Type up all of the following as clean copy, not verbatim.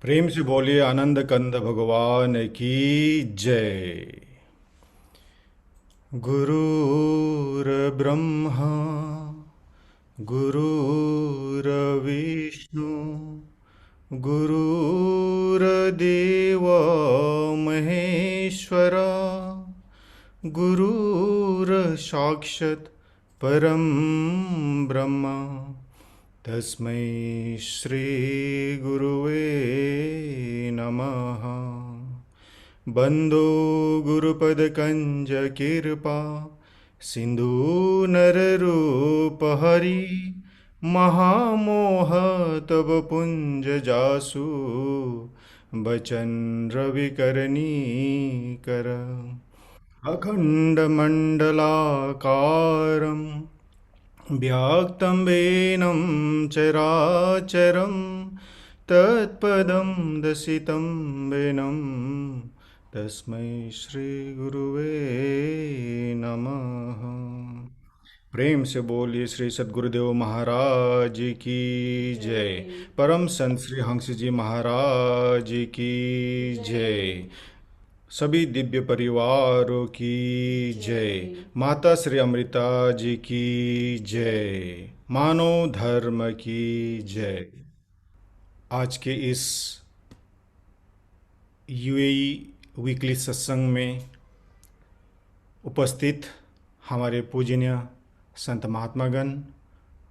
प्रेम से बोलिए आनंद कंद भगवान की जय। गुरुर्ब्रह्मा गुरुर्विष्णु गुरुर्देव महेश्वरा गुरुर्साक्षात् परं ब्रह्म तस्मै श्री गुरुवे नमः। बंदो गुरुपद कंज कृपा सिंधु नररूप हरि महामोह तब पुंज जासु बचन रवि करनी कर अखंड मंडलाकारं व्याक्तं वेनं चराचरं तत्पदं दर्शितं वेनं तस्मै श्रीगुरुवे नमः। प्रेम से बोलिए श्री सद्गुरुदेव महाराज की जय। परम संत श्री हंस जी महाराज की जय। सभी दिव्य परिवारों की जय। माता श्री अमृता जी की जय। मानव धर्म की जय। आज के इस यूएई वीकली सत्संग में उपस्थित हमारे पूजनीय संत महात्मागण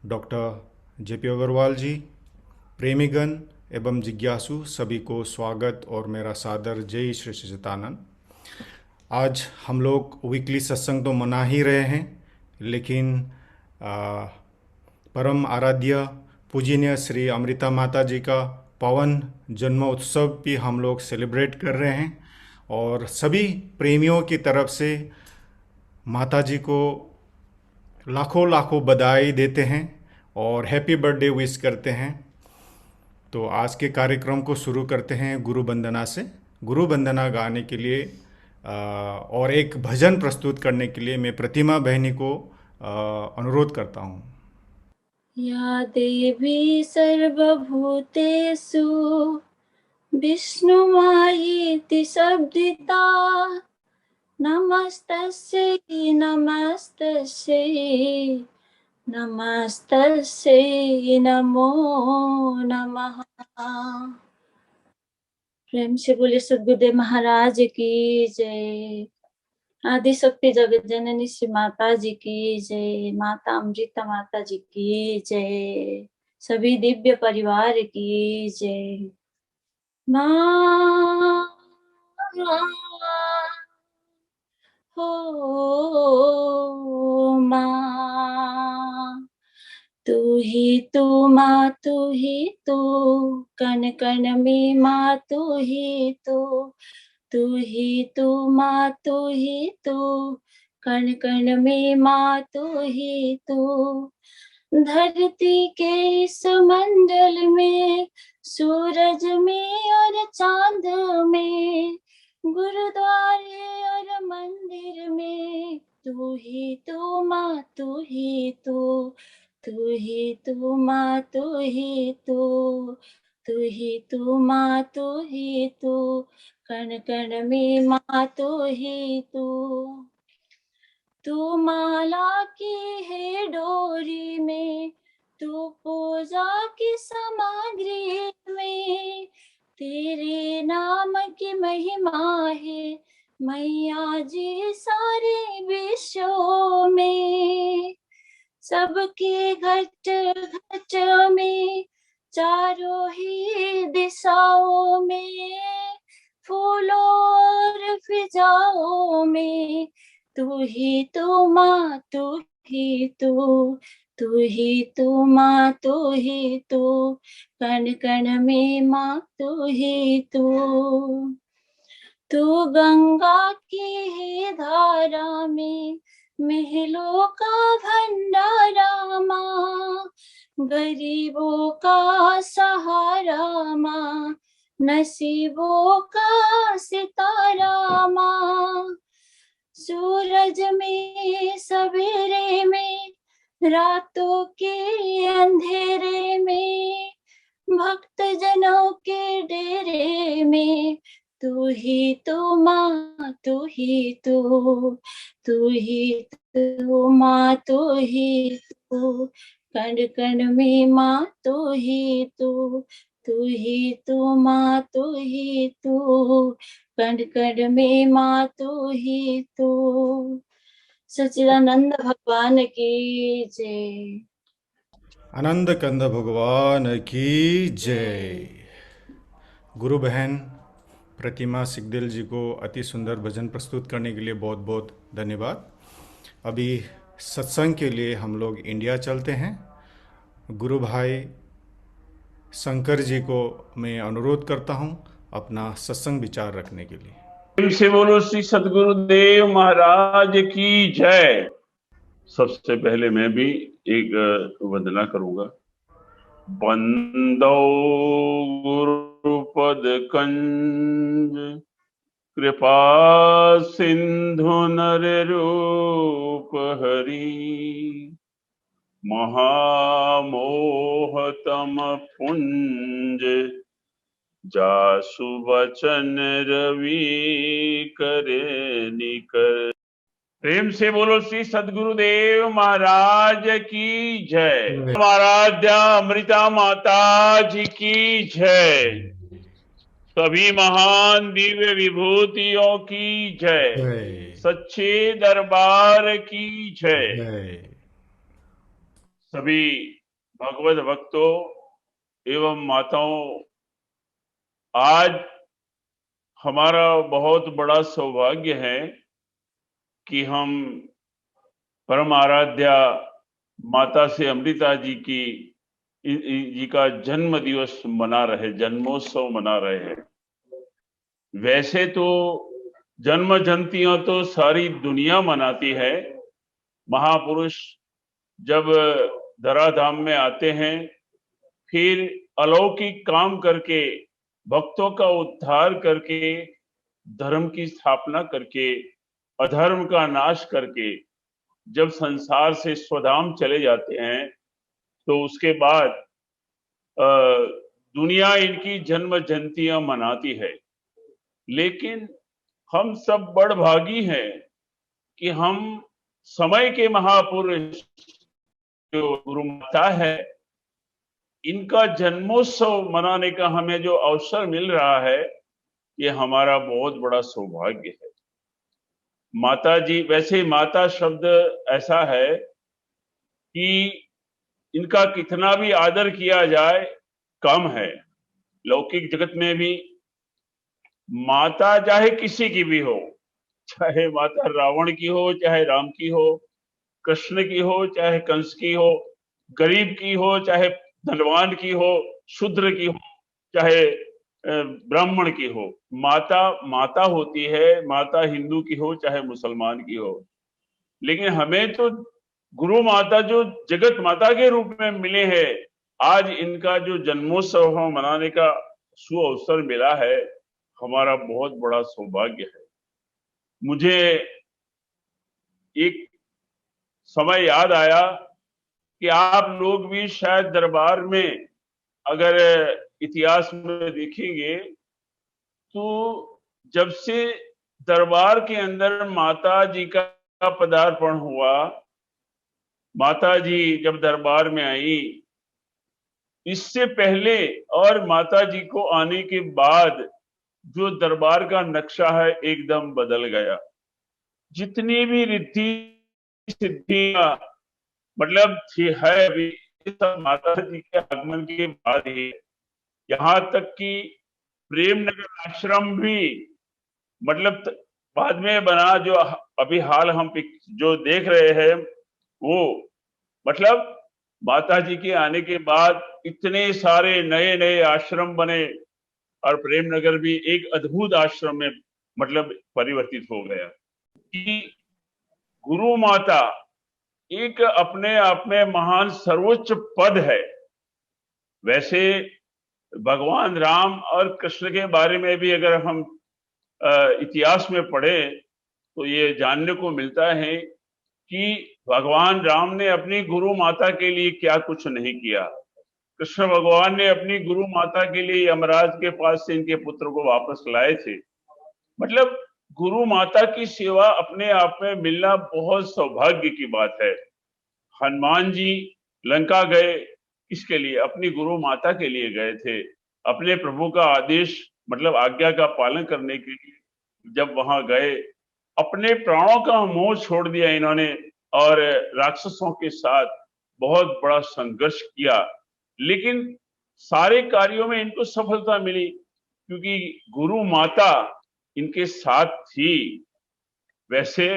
डॉक्टर जेपी अग्रवाल जी, प्रेमीगण एवं जिज्ञासु सभी को स्वागत और मेरा सादर जय श्री सच्चिदानंद। आज हम लोग वीकली सत्संग तो मना ही रहे हैं, लेकिन आ, परम आराध्य पूजनीय श्री अमृता माता जी का पावन जन्म उत्सव भी हम लोग सेलिब्रेट कर रहे हैं और सभी प्रेमियों की तरफ से माता जी को लाखों लाखों बधाई देते हैं और हैप्पी बर्थडे विश करते हैं। तो आज के कार्यक्रम को शुरू करते हैं गुरु वंदना से। गुरु वंदना गाने के लिए और एक भजन प्रस्तुत करने के लिए मैं प्रतिमा बहनी को अनुरोध करता हूँ। या देवी सर्वभूतेषु विष्णुमायेति शब्दिता नमस्तस्यै नमस्तस्यै नमस्तस्यै नमो नमः। प्रेम से बोले सद्गुरुदेव महाराज की जय। आदि शक्ति जगत जननी श्री माता जी की जय। माता अमृता माता जी की जय। सभी दिव्य परिवार की जय। माँ हो माँ, तू ही तू माँ, तू ही तू, कण कण में माँ, तू ही तू, तू ही तू माँ, तू ही तू, कण कण में माँ, तू ही तू। धरती के इस मंडल में, सूरज में और चांद में, गुरुद्वारे और मंदिर में, तू ही तू माँ, तू ही तू, तू ही तू माँ, तू ही तू, तू ही तू माँ, तू ही तू, कण कण में माँ, तू ही तू। तू माला की है डोरी में, तू पूजा की सामग्री में, तेरे नाम की महिमा है मैया जी सारे विश्व में। सबके घट घट में, चारों ही दिशाओं में, फूलों और फिजाओं में, तू ही तू माँ, तू ही तू, तू ही तू माँ, तू ही तू, कण कण में माँ, तू ही तू। तू गंगा की है धारा में, महलों का भंडारा माँ, गरीबों का सहारा माँ, नसीबों का सितारा माँ। सूरज में सवेरे में, रातों के अंधेरे में, भक्त जनों के डेरे में तू ही तो माँ, तू ही तो, तू ही तो माँ, तू ही तो, कण कण में माँ तू ही तो, तू ही तो माँ, तू ही तो, कण कण में माँ तू ही तो। सच्चिदानंद भगवान की जय। आनंद कंद भगवान की जय। गुरु बहन प्रतिमा सिकदिल जी को अति सुंदर भजन प्रस्तुत करने के लिए बहुत बहुत धन्यवाद। अभी सत्संग के लिए हम लोग इंडिया चलते हैं। गुरु भाई शंकर जी को मैं अनुरोध करता हूं अपना सत्संग विचार रखने के लिए। प्रेम से बोलो श्री सदगुरुदेव महाराज की जय। सबसे पहले मैं भी एक वंदना करूंगा। बंदो गुरुपद कंज कृपा सिंधु नर रूप हरि महामोहतम पुंज जासु वचन रवि करे निकर। प्रेम से बोलो श्री सदगुरुदेव महाराज की जय। आराध्या अमृता माता जी की जय। सभी महान दिव्य विभूतियों की जय। जय सच्चे दरबार की जय। जय। सभी भगवत भक्तों एवं माताओं, आज हमारा बहुत बड़ा सौभाग्य है कि हम परम आराध्या माता से अमृता जी का जन्म दिवस मना रहे, जन्मोत्सव मना रहे हैं। वैसे तो जन्म जयंतियां तो सारी दुनिया मनाती है। महापुरुष जब धराधाम में आते हैं, फिर अलौकिक काम करके, भक्तों का उद्धार करके, धर्म की स्थापना करके, अधर्म का नाश करके जब संसार से स्वधाम चले जाते हैं, तो उसके बाद दुनिया इनकी जन्म जयंतियां मनाती है। लेकिन हम सब बड़भागी हैं कि हम समय के महापुरुष जो गुरु माता है, इनका जन्मोत्सव मनाने का हमें जो अवसर मिल रहा है, ये हमारा बहुत बड़ा सौभाग्य है। माता जी, वैसे माता शब्द ऐसा है कि इनका कितना भी आदर किया जाए कम है। लौकिक जगत में भी माता चाहे किसी की भी हो, चाहे माता रावण की हो, चाहे राम की हो, कृष्ण की हो, चाहे कंस की हो, गरीब की हो, चाहे धनवान की हो, शूद्र की हो, चाहे ब्राह्मण की हो, माता माता होती है। माता हिंदू की हो चाहे मुसलमान की हो। लेकिन हमें तो गुरु माता जो जगत माता के रूप में मिले हैं, आज इनका जो जन्मोत्सव हम मनाने का सुअवसर मिला है, हमारा बहुत बड़ा सौभाग्य है। मुझे एक समय याद आया कि आप लोग भी शायद दरबार में अगर इतिहास में देखेंगे तो जब से दरबार के अंदर माता जी का पदार्पण हुआ, माता जी जब दरबार में आई, इससे पहले और माता जी को आने के बाद जो दरबार का नक्शा है एकदम बदल गया। जितनी भी रिद्धि सिद्धियां मतलब है अभी, सब माता जी के आगमन के बाद ही। यहाँ तक कि प्रेम नगर आश्रम भी मतलब बाद में बना, जो अभी हाल हम जो देख रहे हैं वो मतलब माता जी के आने के बाद इतने सारे नए नए आश्रम बने और प्रेम नगर भी एक अद्भुत आश्रम में मतलब परिवर्तित हो गया। कि गुरु माता एक अपने आप में महान सर्वोच्च पद है। वैसे भगवान राम और कृष्ण के बारे में भी अगर हम इतिहास में पढ़े तो ये जानने को मिलता है कि भगवान राम ने अपनी गुरु माता के लिए क्या कुछ नहीं किया। कृष्ण भगवान ने अपनी गुरु माता के लिए यमराज के पास से इनके पुत्र को वापस लाए थे। मतलब गुरु माता की सेवा अपने आप में मिलना बहुत सौभाग्य की बात है। हनुमान जी लंका गए, किसके लिए? अपनी गुरु माता के लिए गए थे, अपने प्रभु का आदेश मतलब आज्ञा का पालन करने के लिए जब वहां गए, अपने प्राणों का मोह छोड़ दिया इन्होंने और राक्षसों के साथ बहुत बड़ा संघर्ष किया, लेकिन सारे कार्यों में इनको सफलता मिली क्योंकि गुरु माता इनके साथ थी। वैसे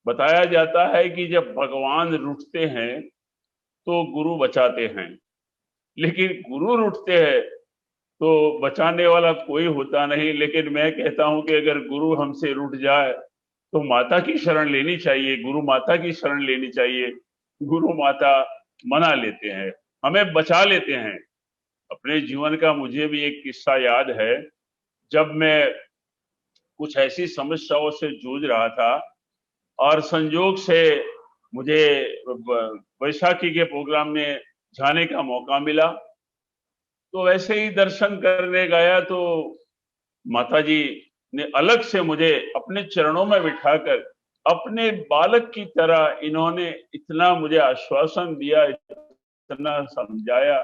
बताया जाता है कि जब भगवान रूठते हैं तो गुरु बचाते हैं, लेकिन गुरु रूठते हैं तो बचाने वाला कोई होता नहीं। लेकिन मैं कहता हूं कि अगर गुरु हमसे रूठ जाए तो माता की शरण लेनी चाहिए, गुरु माता की शरण लेनी चाहिए। गुरु माता मना लेते हैं, हमें बचा लेते हैं। अपने जीवन का मुझे भी एक किस्सा याद है, जब मैं कुछ ऐसी समस्याओं से जूझ रहा था और संयोग से मुझे वैशाखी के प्रोग्राम में जाने का मौका मिला, तो वैसे ही दर्शन करने गया तो माताजी ने अलग से मुझे अपने चरणों में बिठाकर अपने बालक की तरह इन्होंने इतना मुझे आश्वासन दिया, इतना समझाया,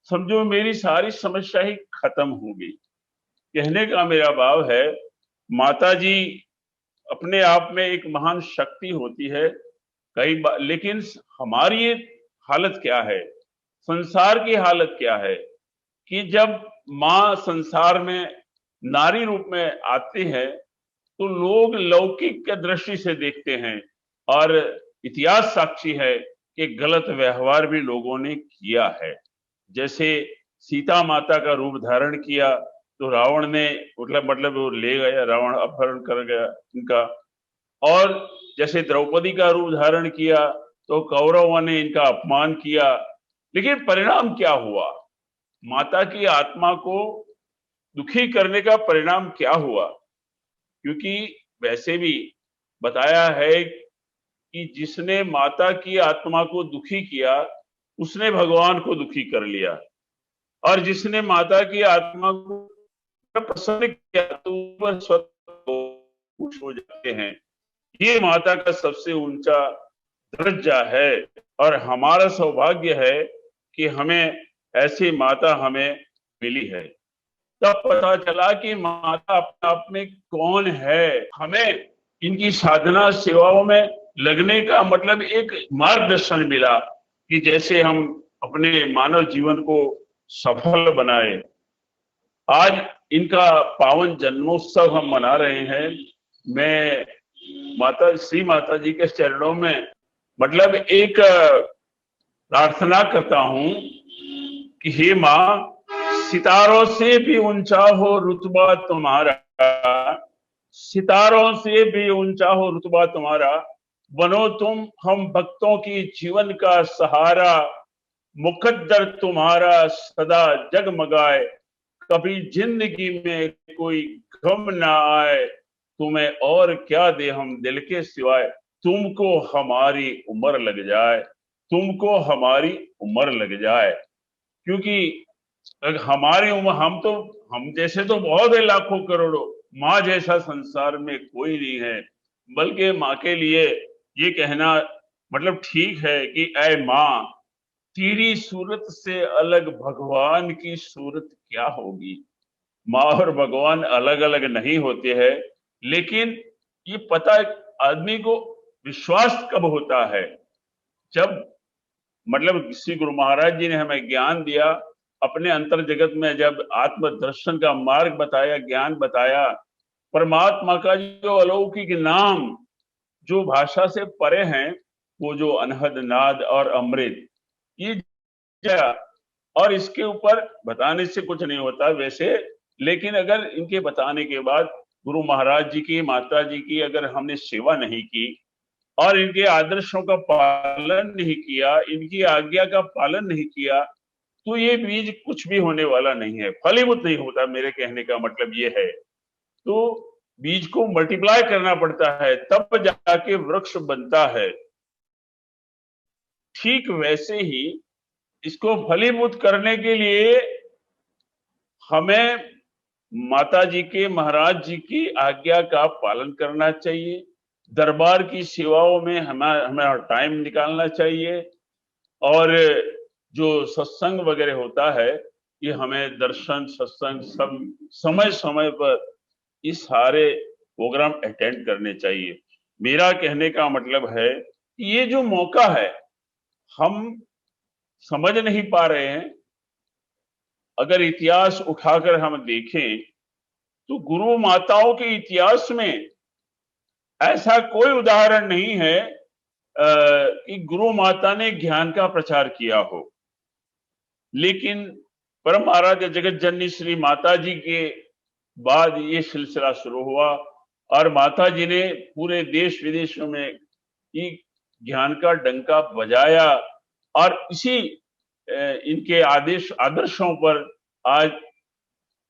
समझो मेरी सारी समस्या ही खत्म हो गई। कहने का मेरा भाव है, माताजी अपने आप में एक महान शक्ति होती है कई बार, लेकिन हमारी ये हालत क्या है, संसार की हालत क्या है कि जब माँ संसार में नारी रूप में आती है तो लोग लौकिक दृष्टि से देखते हैं और इतिहास साक्षी है कि गलत व्यवहार भी लोगों ने किया है। जैसे सीता माता का रूप धारण किया तो रावण ने मतलब वो ले गया, रावण अपहरण कर गया इनका। और जैसे द्रौपदी का रूप धारण किया तो कौरवों ने इनका अपमान किया, लेकिन परिणाम क्या हुआ? माता की आत्मा को दुखी करने का परिणाम क्या हुआ? क्योंकि वैसे भी बताया है कि जिसने माता की आत्मा को दुखी किया उसने भगवान को दुखी कर लिया, और जिसने माता की आत्मा को प्रसन्न किया तो वह स्वतः खुश हो जाते हैं। ये माता का सबसे ऊंचा दर्जा है और हमारा सौभाग्य है कि हमें ऐसी माता हमें मिली है। तब पता चला कि माता अपने आप में कौन है। हमें इनकी साधना सेवाओं में लगने का मतलब एक मार्गदर्शन मिला कि जैसे हम अपने मानव जीवन को सफल बनाए। आज इनका पावन जन्मोत्सव हम मना रहे हैं। मैं माता श्री माता जी के चरणों में मतलब एक प्रार्थना करता हूं कि हे माँ, सितारों से भी ऊंचा हो रुतबा तुम्हारा, सितारों से भी ऊंचा हो रुतबा तुम्हारा, बनो तुम हम भक्तों की जीवन का सहारा, मुकद्दर तुम्हारा सदा जगमगाए, कभी जिंदगी में कोई गम ना आए, तुम्हें और क्या दे हम दिल के सिवाय, तुमको हमारी उम्र लग जाए, तुमको हमारी उम्र लग जाए। क्योंकि हमारी उम्र, हम जैसे तो बहुत है लाखों करोड़ों, माँ जैसा संसार में कोई नहीं है। बल्कि माँ के लिए ये कहना मतलब ठीक है कि ऐ माँ, तेरी सूरत से अलग भगवान की सूरत क्या होगी। माँ और भगवान अलग अलग नहीं होते हैं, लेकिन ये पता आदमी को विश्वास कब होता है, जब मतलब श्री गुरु महाराज जी ने हमें ज्ञान दिया, अपने अंतर जगत में जब आत्म दर्शन का मार्ग बताया, ज्ञान बताया, परमात्मा का जो अलौकिक नाम जो भाषा से परे हैं, वो जो अनहद नाद और अमृत, ये और इसके ऊपर बताने से कुछ नहीं होता वैसे, लेकिन अगर इनके बताने के बाद गुरु महाराज जी की, माता जी की अगर हमने सेवा नहीं की और इनके आदर्शों का पालन नहीं किया, इनकी आज्ञा का पालन नहीं किया, तो ये बीज कुछ भी होने वाला नहीं है, फलीभूत नहीं होता। मेरे कहने का मतलब ये है, तो बीज को मल्टीप्लाई करना पड़ता है तब जाके वृक्ष बनता है। ठीक वैसे ही इसको फलीभूत करने के लिए हमें माता जी के, महाराज जी की आज्ञा का पालन करना चाहिए। दरबार की सेवाओं में हमें टाइम निकालना चाहिए। और जो सत्संग वगैरह होता है, ये हमें दर्शन, सत्संग सब समय समय पर ये सारे प्रोग्राम अटेंड करने चाहिए। मेरा कहने का मतलब है कि ये जो मौका है हम समझ नहीं पा रहे हैं। अगर इतिहास उठाकर हम देखें तो गुरु माताओं के इतिहास में ऐसा कोई उदाहरण नहीं है कि गुरु माता ने ज्ञान का प्रचार किया हो। लेकिन परम आराध्य जगत जननी श्री माता जी के बाद ये सिलसिला शुरू हुआ और माता जी ने पूरे देश विदेशों में ये ज्ञान का डंका बजाया। और इसी इनके आदर्शों पर आज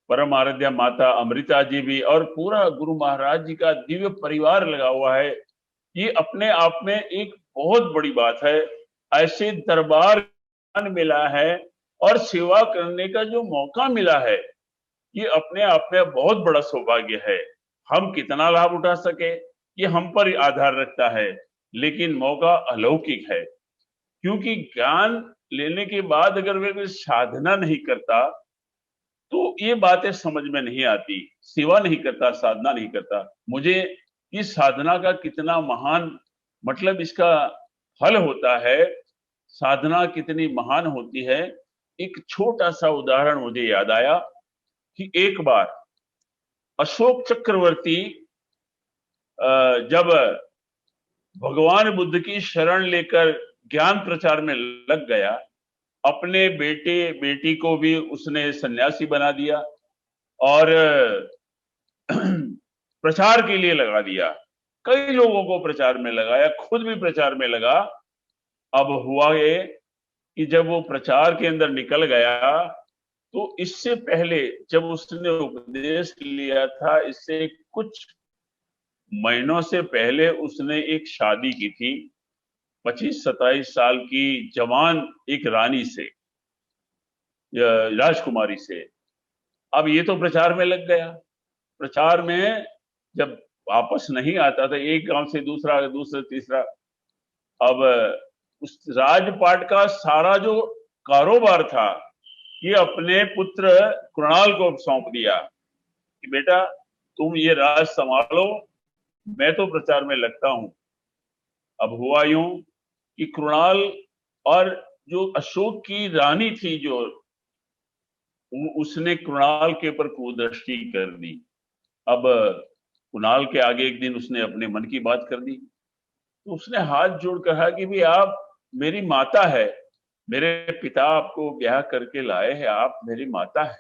परम आराध्या माता अमृता जी भी और पूरा गुरु महाराज जी का दिव्य परिवार लगा हुआ है। ये अपने आप में एक बहुत बड़ी बात है। ऐसे दरबार मिला है और सेवा करने का जो मौका मिला है, ये अपने आप में बहुत बड़ा सौभाग्य है। हम कितना लाभ उठा सके ये हम पर आधार रखता है, लेकिन मौका अलौकिक है। क्योंकि ज्ञान लेने के बाद अगर वे कोई साधना नहीं करता तो ये बातें समझ में नहीं आती। सेवा नहीं करता, साधना नहीं करता, मुझे इस साधना का कितना महान मतलब इसका फल होता है, साधना कितनी महान होती है। एक छोटा सा उदाहरण मुझे याद आया कि एक बार अशोक चक्रवर्ती जब भगवान बुद्ध की शरण लेकर ज्ञान प्रचार में लग गया, अपने बेटे बेटी को भी उसने सन्यासी बना दिया और प्रचार के लिए लगा दिया। कई लोगों को प्रचार में लगाया, खुद भी प्रचार में लगा। अब हुआ ये कि जब वो प्रचार के अंदर निकल गया तो इससे पहले जब उसने उपदेश लिया था, इससे कुछ महीनों से पहले उसने एक शादी की थी 25-27 साल की जवान एक रानी से, राजकुमारी से। अब ये तो प्रचार में लग गया। प्रचार में जब वापस नहीं आता था, एक गांव से दूसरा, दूसरा तीसरा, अब उस राजपाट का सारा जो कारोबार था ये अपने पुत्र कृणाल को सौंप दिया कि बेटा तुम ये राज संभालो, मैं तो प्रचार में लगता हूं। अब हुआ यूं कि कृणाल और जो अशोक की रानी थी, जो उसने कृणाल के ऊपर कुदृष्टि कर दी। अब कृणाल के आगे एक दिन उसने अपने मन की बात कर दी, तो उसने हाथ जोड़ कहा कि भाई आप मेरी माता है, मेरे पिता आपको ब्याह करके लाए हैं, आप मेरी माता है।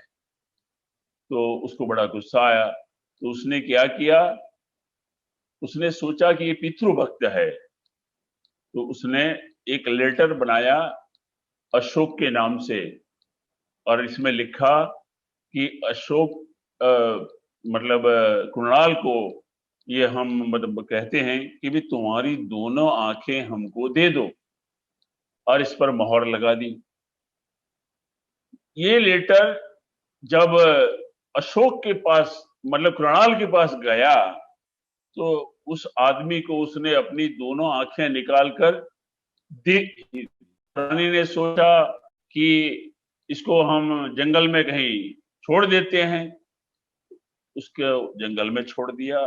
तो उसको बड़ा गुस्सा आया। तो उसने क्या किया, उसने सोचा कि ये पितृभक्त है, तो उसने एक लेटर बनाया अशोक के नाम से और इसमें लिखा कि अशोक मतलब कृणाल को ये हम मतलब कहते हैं कि भी तुम्हारी दोनों आंखें हमको दे दो, और इस पर मोहर लगा दी। ये लेटर जब अशोक के पास मतलब कृणाल के पास गया तो उस आदमी को उसने अपनी दोनों आंखें निकालकर दे। रानी ने सोचा कि इसको हम जंगल में कहीं छोड़ देते हैं, उसको जंगल में छोड़ दिया।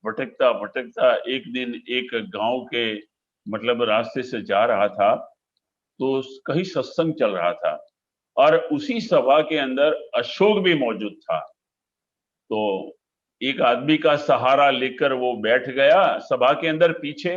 भटकता भटकता एक दिन एक गांव के मतलब रास्ते से जा रहा था, तो कहीं सत्संग चल रहा था और उसी सभा के अंदर अशोक भी मौजूद था। तो एक आदमी का सहारा लेकर वो बैठ गया सभा के अंदर पीछे।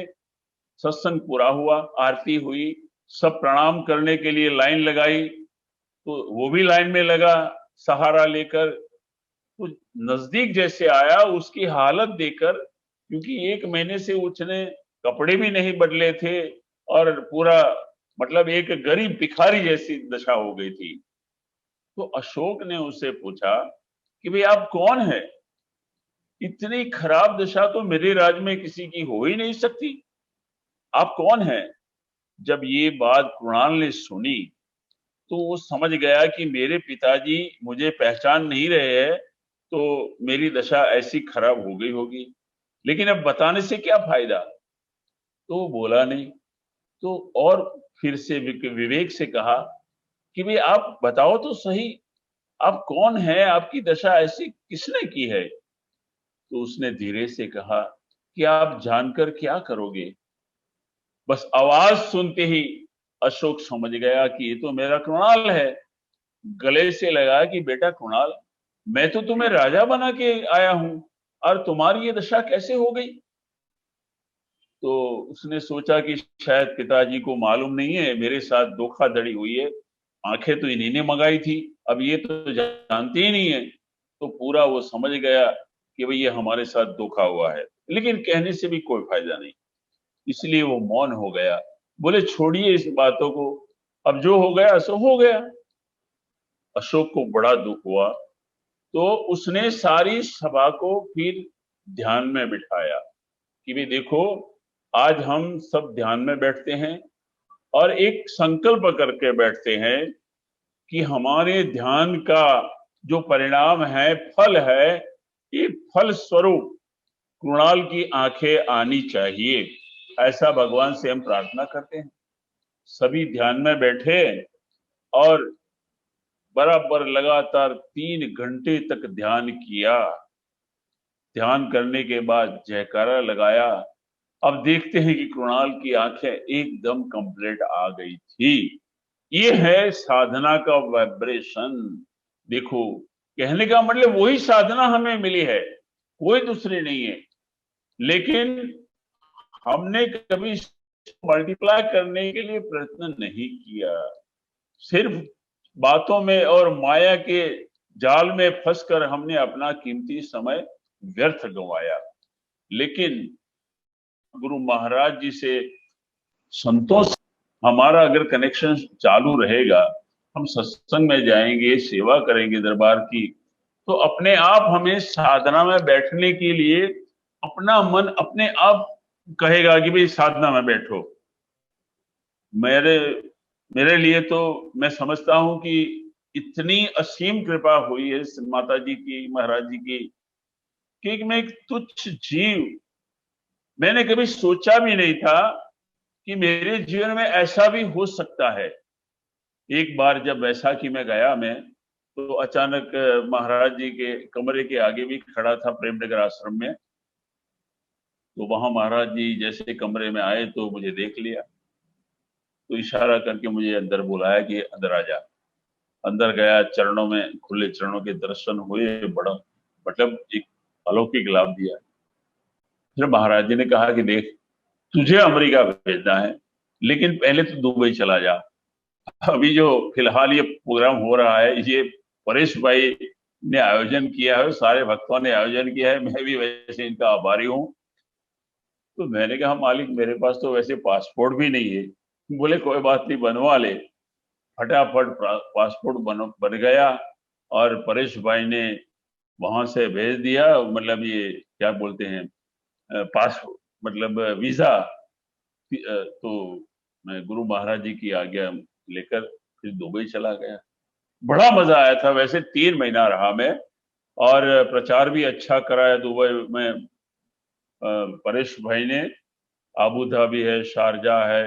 सत्संग पूरा हुआ, आरती हुई, सब प्रणाम करने के लिए लाइन लगाई, तो वो भी लाइन में लगा सहारा लेकर। तो नजदीक जैसे आया, उसकी हालत देखकर, क्योंकि 1 महीने से उसने कपड़े भी नहीं बदले थे और पूरा मतलब एक गरीब भिखारी जैसी दशा हो गई थी। तो अशोक ने उससे पूछा कि भाई आप कौन है, इतनी खराब दशा तो मेरे राज्य में किसी की हो ही नहीं सकती, आप कौन है। जब ये बात कृणाल ने सुनी तो वो समझ गया कि मेरे पिताजी मुझे पहचान नहीं रहे हैं, तो मेरी दशा ऐसी खराब हो गई होगी, लेकिन अब बताने से क्या फायदा। तो वो बोला नहीं। तो और फिर से विवेक से कहा कि भाई आप बताओ तो सही, आप कौन है, आपकी दशा ऐसी किसने की है। तो उसने धीरे से कहा कि आप जानकर क्या करोगे। बस आवाज सुनते ही अशोक समझ गया कि ये तो मेरा कृणाल है। गले से लगा कि बेटा कृणाल, मैं तो तुम्हें राजा बना के आया हूं और तुम्हारी ये दशा कैसे हो गई। तो उसने सोचा कि शायद पिताजी को मालूम नहीं है मेरे साथ धोखाधड़ी हुई है, आंखें तो इन्हीं ने मंगाई थी, अब ये तो जानते ही नहीं है। तो पूरा वो समझ गया कि भाई ये हमारे साथ धोखा हुआ है, लेकिन कहने से भी कोई फायदा नहीं, इसलिए वो मौन हो गया। बोले छोड़िए इस बातों को, अब जो हो गया सो हो गया। अशोक को बड़ा दुख हुआ, तो उसने सारी सभा को फिर ध्यान में बिठाया कि भाई देखो, आज हम सब ध्यान में बैठते हैं और एक संकल्प करके बैठते हैं कि हमारे ध्यान का जो परिणाम है, फल है, ये फल स्वरूप कृणाल की आंखें आनी चाहिए, ऐसा भगवान से हम प्रार्थना करते हैं। सभी ध्यान में बैठे और बराबर लगातार 3 घंटे तक ध्यान किया। ध्यान करने के बाद जयकारा लगाया। अब देखते हैं कि कृणाल की आंखें एकदम कंप्लीट आ गई थी। ये है साधना का वाइब्रेशन। देखो, कहने का मतलब वही साधना हमें मिली है, कोई दूसरी नहीं है, लेकिन हमने कभी मल्टीप्लाई करने के लिए प्रयत्न नहीं किया। सिर्फ बातों में और माया के जाल में फंसकर हमने अपना कीमती समय व्यर्थ गंवाया। लेकिन गुरु महाराज जी से, संतों से हमारा अगर कनेक्शन चालू रहेगा, हम सत्संग में जाएंगे, सेवा करेंगे दरबार की, तो अपने आप हमें साधना में बैठने के लिए अपना मन अपने आप कहेगा कि भाई साधना में बैठो। मेरे मेरे लिए तो मैं समझता हूं कि इतनी असीम कृपा हुई है माता जी की, महाराज जी की, कि मैं एक तुच्छ जीव, मैंने कभी सोचा भी नहीं था कि मेरे जीवन में ऐसा भी हो सकता है। एक बार जब बैसाखी में गया मैं, तो अचानक महाराज जी के कमरे के आगे भी खड़ा था प्रेमनगर आश्रम में। तो वहां महाराज जी जैसे कमरे में आए तो मुझे देख लिया, तो इशारा करके मुझे अंदर बुलाया कि अंदर आ जा। अंदर गया, चरणों में, खुले चरणों के दर्शन हुए, बड़ा मतलब एक अलौकिक लाभ दिया। फिर महाराज जी ने कहा कि देख, तुझे अमेरिका भेजना है, लेकिन पहले तो दुबई चला जा। अभी जो फिलहाल ये प्रोग्राम हो रहा है, ये परेश भाई ने आयोजन किया है, सारे भक्तों ने आयोजन किया है, मैं भी वैसे इनका आभारी हूँ। तो मैंने कहा मालिक, मेरे पास तो वैसे पासपोर्ट भी नहीं है। बोले कोई बात नहीं, बनवा ले। फटाफट पासपोर्ट बन गया और परेश भाई ने वहां से भेज दिया, मतलब ये क्या बोलते हैं, पासपोर्ट मतलब वीजा। तो मैं गुरु महाराज जी की आज्ञा लेकर फिर दुबई चला गया। बड़ा मजा आया था। वैसे 3 महीना रहा मैं, और प्रचार भी अच्छा कराया दुबई में। परेश भाई ने, आबू धाबी है, शारजा है,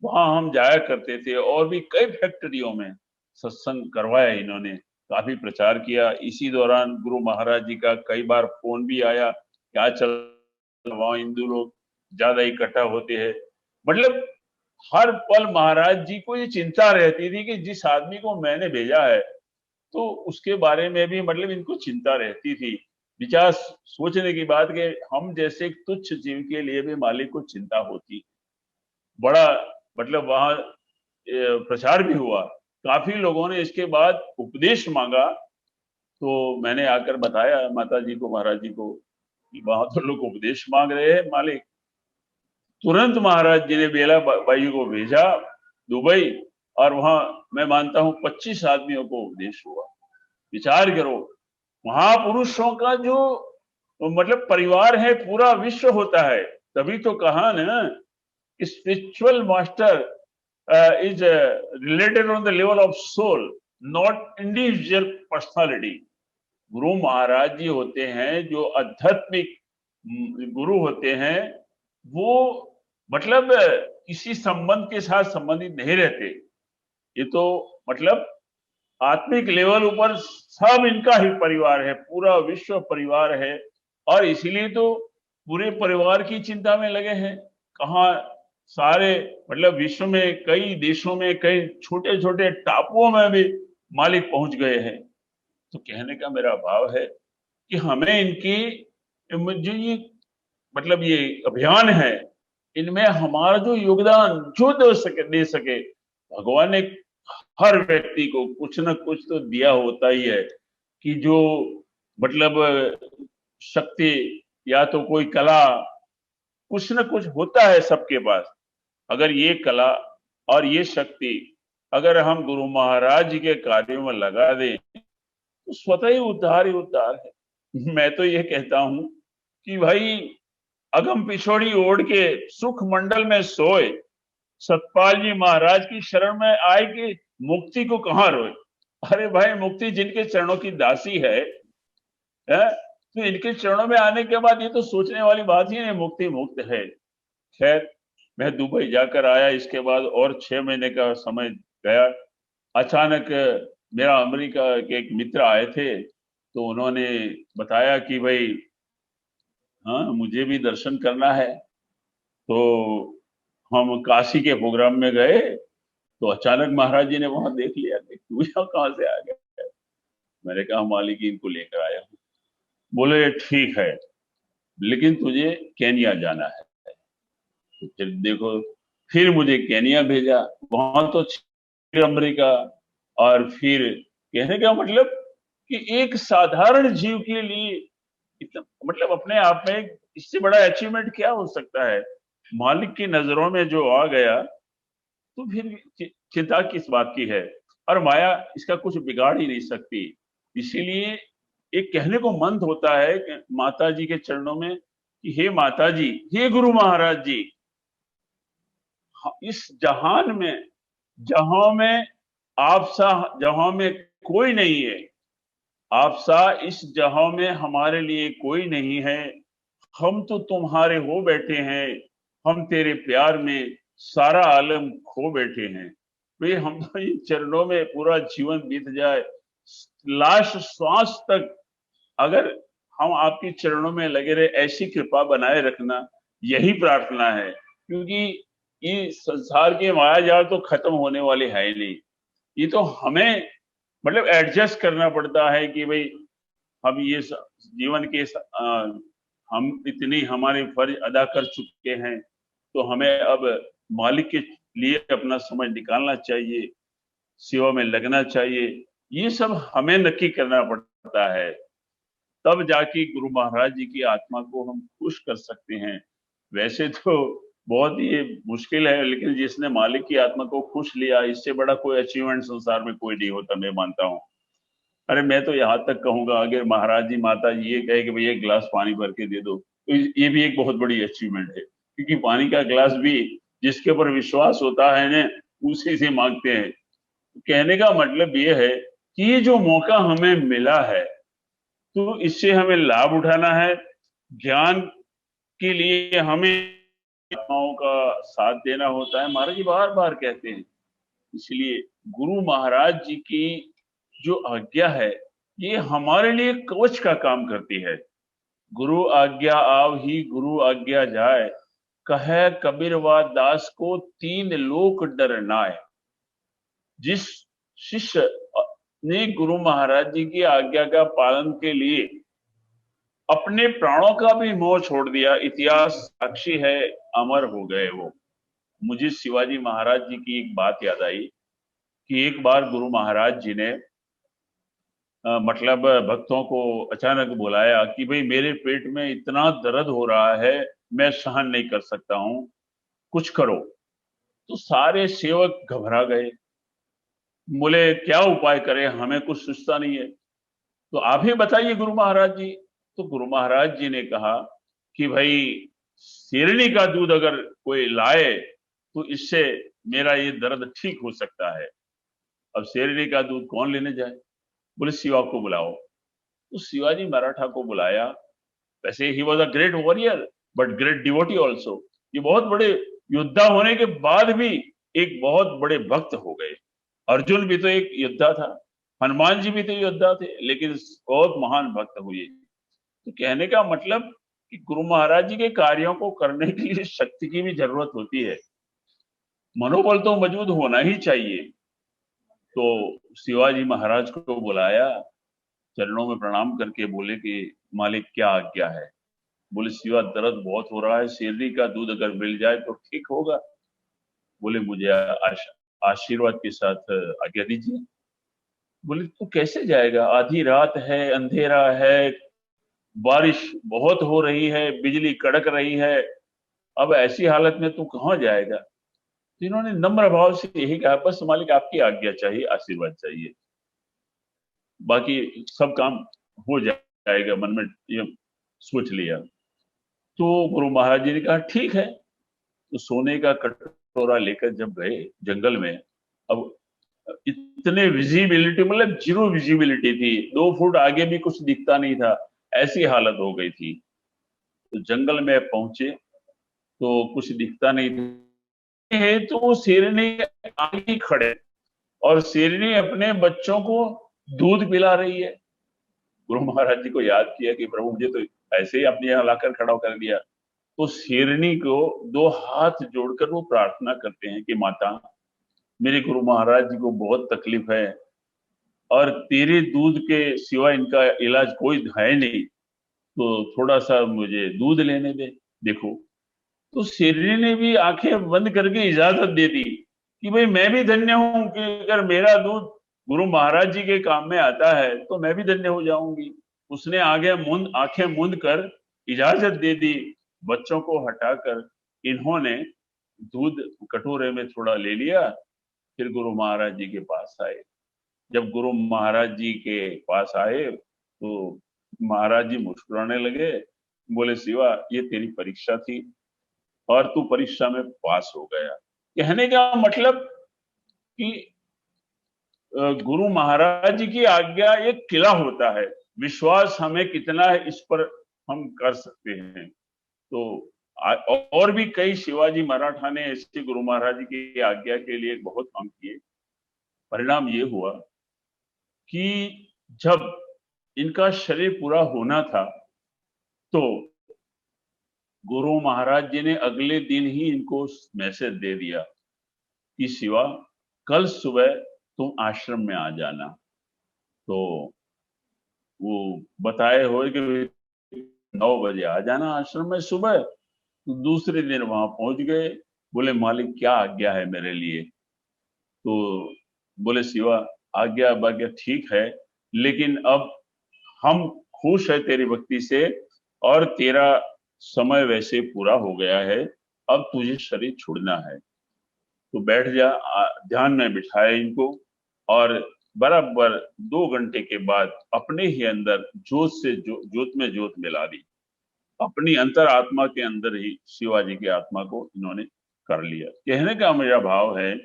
वहां हम जाया करते थे, और भी कई फैक्ट्रियों में सत्संग करवाया इन्होंने, काफी प्रचार किया। इसी दौरान गुरु महाराज जी का कई बार फोन भी आया, क्या चल, वहां हिंदू लोग ज्यादा इकट्ठा होते हैं। मतलब हर पल महाराज जी को ये चिंता रहती थी कि जिस आदमी को मैंने भेजा है, तो उसके बारे में भी मतलब इनको चिंता रहती थी। विचार सोचने की बात कि हम जैसे एक तुच्छ जीव के लिए भी मालिक को चिंता होती। बड़ा मतलब वहां प्रचार भी हुआ, काफी लोगों ने इसके बाद उपदेश मांगा। तो मैंने आकर बताया माता जी को, महाराज जी को, कि वहां तो लोग उपदेश मांग रहे हैं मालिक। तुरंत महाराज जी ने बेला बाई को भेजा दुबई, और वहां मैं मानता हूं 25 आदमियों को उपदेश हुआ। विचार करो, महापुरुषों का जो मतलब परिवार है, पूरा विश्व होता है। तभी तो कहा ना, spiritual master is related on the level of soul, not individual personality. Guru Maharaj जी होते हैं जो आध्यात्मिक गुरु होते हैं, वो मतलब किसी संबंध के साथ संबंधित नहीं रहते। ये तो मतलब आत्मिक लेवल ऊपर सब इनका ही परिवार है, पूरा विश्व परिवार है, और इसीलिए तो पूरे परिवार की चिंता में लगे हैं। कहाँ सारे मतलब विश्व में कई देशों में कई छोटे छोटे टापुओं में भी मालिक पहुंच गए हैं। तो कहने का मेरा भाव है कि हमें इनकी जो ये मतलब ये अभियान है, इनमें हमारा जो योगदान जो दे सके, भगवान ने हर व्यक्ति को कुछ न कुछ तो दिया होता ही है कि जो मतलब शक्ति या तो कोई कला, कुछ न कुछ होता है सबके पास। अगर ये कला और ये शक्ति अगर हम गुरु महाराज जी के कार्यों में लगा दें तो स्वतः ही उद्धार है। मैं तो ये कहता हूं कि भाई अगम पिछोड़ी ओढ़ के सुख मंडल में सोए, सतपाल जी महाराज की शरण में आए कि मुक्ति को कहां रोए। अरे भाई मुक्ति जिनके चरणों की दासी है, तो इनके चरणों में आने के बाद ये तो सोचने वाली बात ही नहीं, मुक्ति मुक्त है। खैर मैं दुबई जाकर आया, इसके बाद और 6 महीने का समय गया। अचानक मेरा अमेरिका के एक मित्र आए थे, तो उन्होंने बताया कि भाई हाँ मुझे भी दर्शन करना है। तो हम काशी के प्रोग्राम में गए, तो अचानक महाराज जी ने वहां देख लिया कि तू यहाँ कहाँ से आ गया। मैंने कहा मालिक इनको लेकर आया हूँ। बोले ठीक है, लेकिन तुझे केन्या जाना है। तो फिर देखो, फिर मुझे केन्या भेजा, वहां तो अमेरिका, और फिर कहने का मतलब कि एक साधारण जीव के लिए इतना मतलब अपने आप में इससे बड़ा अचीवमेंट क्या हो सकता है। मालिक की नजरों में जो आ गया तो फिर चिंता किस बात की है, और माया इसका कुछ बिगाड़ ही नहीं सकती। इसीलिए एक कहने को मन होता है कि माता जी के चरणों में कि हे माता जी, हे गुरु महाराज जी, इस जहान में जहां में आप सा जहां में कोई नहीं है, आप सा इस जहां में हमारे लिए कोई नहीं है। हम तो तुम्हारे हो बैठे हैं, हम तेरे प्यार में सारा आलम खो बैठे हैं। वे हम तो इन चरणों में पूरा जीवन बीत जाए, लास्ट श्वास तक अगर हम आपके चरणों में लगे रहे, ऐसी कृपा बनाए रखना, यही प्रार्थना है। क्योंकि ये संसार के माया जाल तो खत्म होने वाले है ही नहीं। ये तो हमें मतलब एडजस्ट करना पड़ता है कि भाई हम ये जीवन के हम इतनी हमारे फर्ज अदा कर चुके हैं, तो हमें अब मालिक के लिए अपना समय निकालना चाहिए, सेवा में लगना चाहिए। ये सब हमें नक्की करना पड़ता है, तब जाके गुरु महाराज जी की आत्मा को हम खुश कर सकते हैं। वैसे तो बहुत ही मुश्किल है, लेकिन जिसने मालिक की आत्मा को खुश लिया, इससे बड़ा कोई अचीवमेंट संसार में कोई नहीं होता, मैं मानता हूँ। अरे मैं तो यहाँ तक कहूंगा, अगर महाराज जी माता जी ये कहे कि भैया एक गिलास पानी भर के दे दो, तो ये भी एक बहुत बड़ी अचीवमेंट है। क्योंकि पानी का गिलास भी जिसके ऊपर विश्वास होता है ना, उसी से मांगते हैं। कहने का मतलब ये है कि ये जो मौका हमें मिला है, तो इससे हमें लाभ उठाना है। ज्ञान के लिए हमें आत्माओं का साथ देना होता है, महाराज जी बार बार कहते हैं। इसलिए गुरु महाराज जी की जो आज्ञा है, ये हमारे लिए कवच का काम करती है। गुरु आज्ञा आव ही गुरु आज्ञा जाए, कहे कबीरवा दास को 3 लोक डर नाय। जिस शिष्य ने गुरु महाराज जी की आज्ञा का पालन के लिए अपने प्राणों का भी मोह छोड़ दिया, इतिहास साक्षी है, अमर हो गए वो। मुझे शिवाजी महाराज जी की एक बात याद आई कि एक बार गुरु महाराज जी ने मतलब भक्तों को अचानक बुलाया कि भाई मेरे पेट में इतना दर्द हो रहा है, मैं सहन नहीं कर सकता हूं, कुछ करो। तो सारे सेवक घबरा गए, बोले क्या उपाय करें, हमें कुछ सूझता नहीं है, तो आप ही बताइए गुरु महाराज जी। तो गुरु महाराज जी ने कहा कि भाई शेरनी का दूध अगर कोई लाए तो इससे मेरा ये दर्द ठीक हो सकता है। अब शेरनी का दूध कौन लेने जाए? बोले शिवा को बुलाओ। तो शिवाजी मराठा को बुलाया। वैसे he was a great warrior but great devotee also. ये बहुत बड़े योद्धा होने के बाद भी एक बहुत बड़े भक्त हो गए। अर्जुन भी तो एक योद्धा था, हनुमान जी भी तो योद्धा थे, लेकिन बहुत महान भक्त हुए। तो कहने का मतलब कि गुरु महाराज जी के कार्यों को करने के लिए शक्ति की भी जरूरत होती है, मनोबल तो मौजूद होना ही चाहिए। तो शिवाजी महाराज को बुलाया, चरणों में प्रणाम करके बोले कि मालिक क्या आज्ञा है? बोले शिवा, दर्द बहुत हो रहा है, शेरनी का दूध अगर मिल जाए तो ठीक होगा। बोले मुझे आशीर्वाद के साथ आज्ञा दीजिए। बोले तू कैसे जाएगा? आधी रात है, अंधेरा है, बारिश बहुत हो रही है, बिजली कड़क रही है, अब ऐसी हालत में तू कहाँ जाएगा? तो इन्होंने नम्र भाव से यही कहा, बस मालिक आपकी आज्ञा चाहिए, आशीर्वाद चाहिए, बाकी सब काम हो जाएगा। मन में ये सोच लिया। तो गुरु महाराज जी ने कहा ठीक है। तो सोने का कटोरा लेकर जब गए जंगल में, अब इतने विजिबिलिटी, मतलब जीरो विजिबिलिटी थी, 2 फुट आगे भी कुछ दिखता नहीं था, ऐसी हालत हो गई थी। तो जंगल में पहुंचे तो कुछ दिखता नहीं था। है तो शेरनी आगे खड़े और शेरनी अपने बच्चों को दूध पिला रही है। गुरु महाराज जी को याद किया कि प्रभु मुझे तो ऐसे ही अपने यहाँ लाकर खड़ा कर दिया। तो शेरनी को 2 हाथ जोड़कर वो प्रार्थना करते हैं कि माता, मेरे गुरु महाराज जी को बहुत तकलीफ है और तेरे दूध के सिवा इनका इलाज कोई है नहीं, तो थोड़ा सा मुझे दूध लेने दे। देखो, तो शेरनी ने भी आंखें बंद करके इजाजत दे दी कि भाई मैं भी धन्य हूं कि अगर मेरा दूध गुरु महाराज जी के काम में आता है तो मैं भी धन्य हो जाऊंगी। उसने आंखें मूंद कर इजाजत दे दी। बच्चों को हटाकर इन्होंने दूध कटोरे में थोड़ा ले लिया, फिर गुरु महाराज जी के पास आए। जब गुरु महाराज जी के पास आए तो महाराज जी मुस्कुराने लगे, बोले शिवा, ये तेरी परीक्षा थी और तू परीक्षा में पास हो गया। कहने का मतलब कि गुरु महाराज जी की आज्ञा एक किला होता है, विश्वास हमें कितना है इस पर हम कर सकते हैं। तो और भी कई शिवाजी मराठा ने ऐसे गुरु महाराज जी की आज्ञा के लिए बहुत काम किए। परिणाम ये हुआ कि जब इनका शरीर पूरा होना था तो गुरु महाराज जी ने अगले दिन ही इनको मैसेज दे दिया कि शिवा, कल सुबह तुम आश्रम में आ जाना। तो वो बताए हुए कि 9 बजे आ जाना आश्रम में सुबह। तो दूसरे दिन वहां पहुंच गए। बोले मालिक क्या आज्ञा है मेरे लिए? तो बोले शिवा, आज्ञा बाज्ञा ठीक है, लेकिन अब हम खुश है तेरी भक्ति से और तेरा समय वैसे पूरा हो गया है, अब तुझे शरीर छोड़ना है, तो बैठ जा। ध्यान में बिठाया इनको और बराबर 2 घंटे के बाद अपने ही अंदर जोत में जोत मिला दी। अपनी अंतर आत्मा के अंदर ही शिवाजी की आत्मा को इन्होंने कर लिया। कहने का मेरा भाव है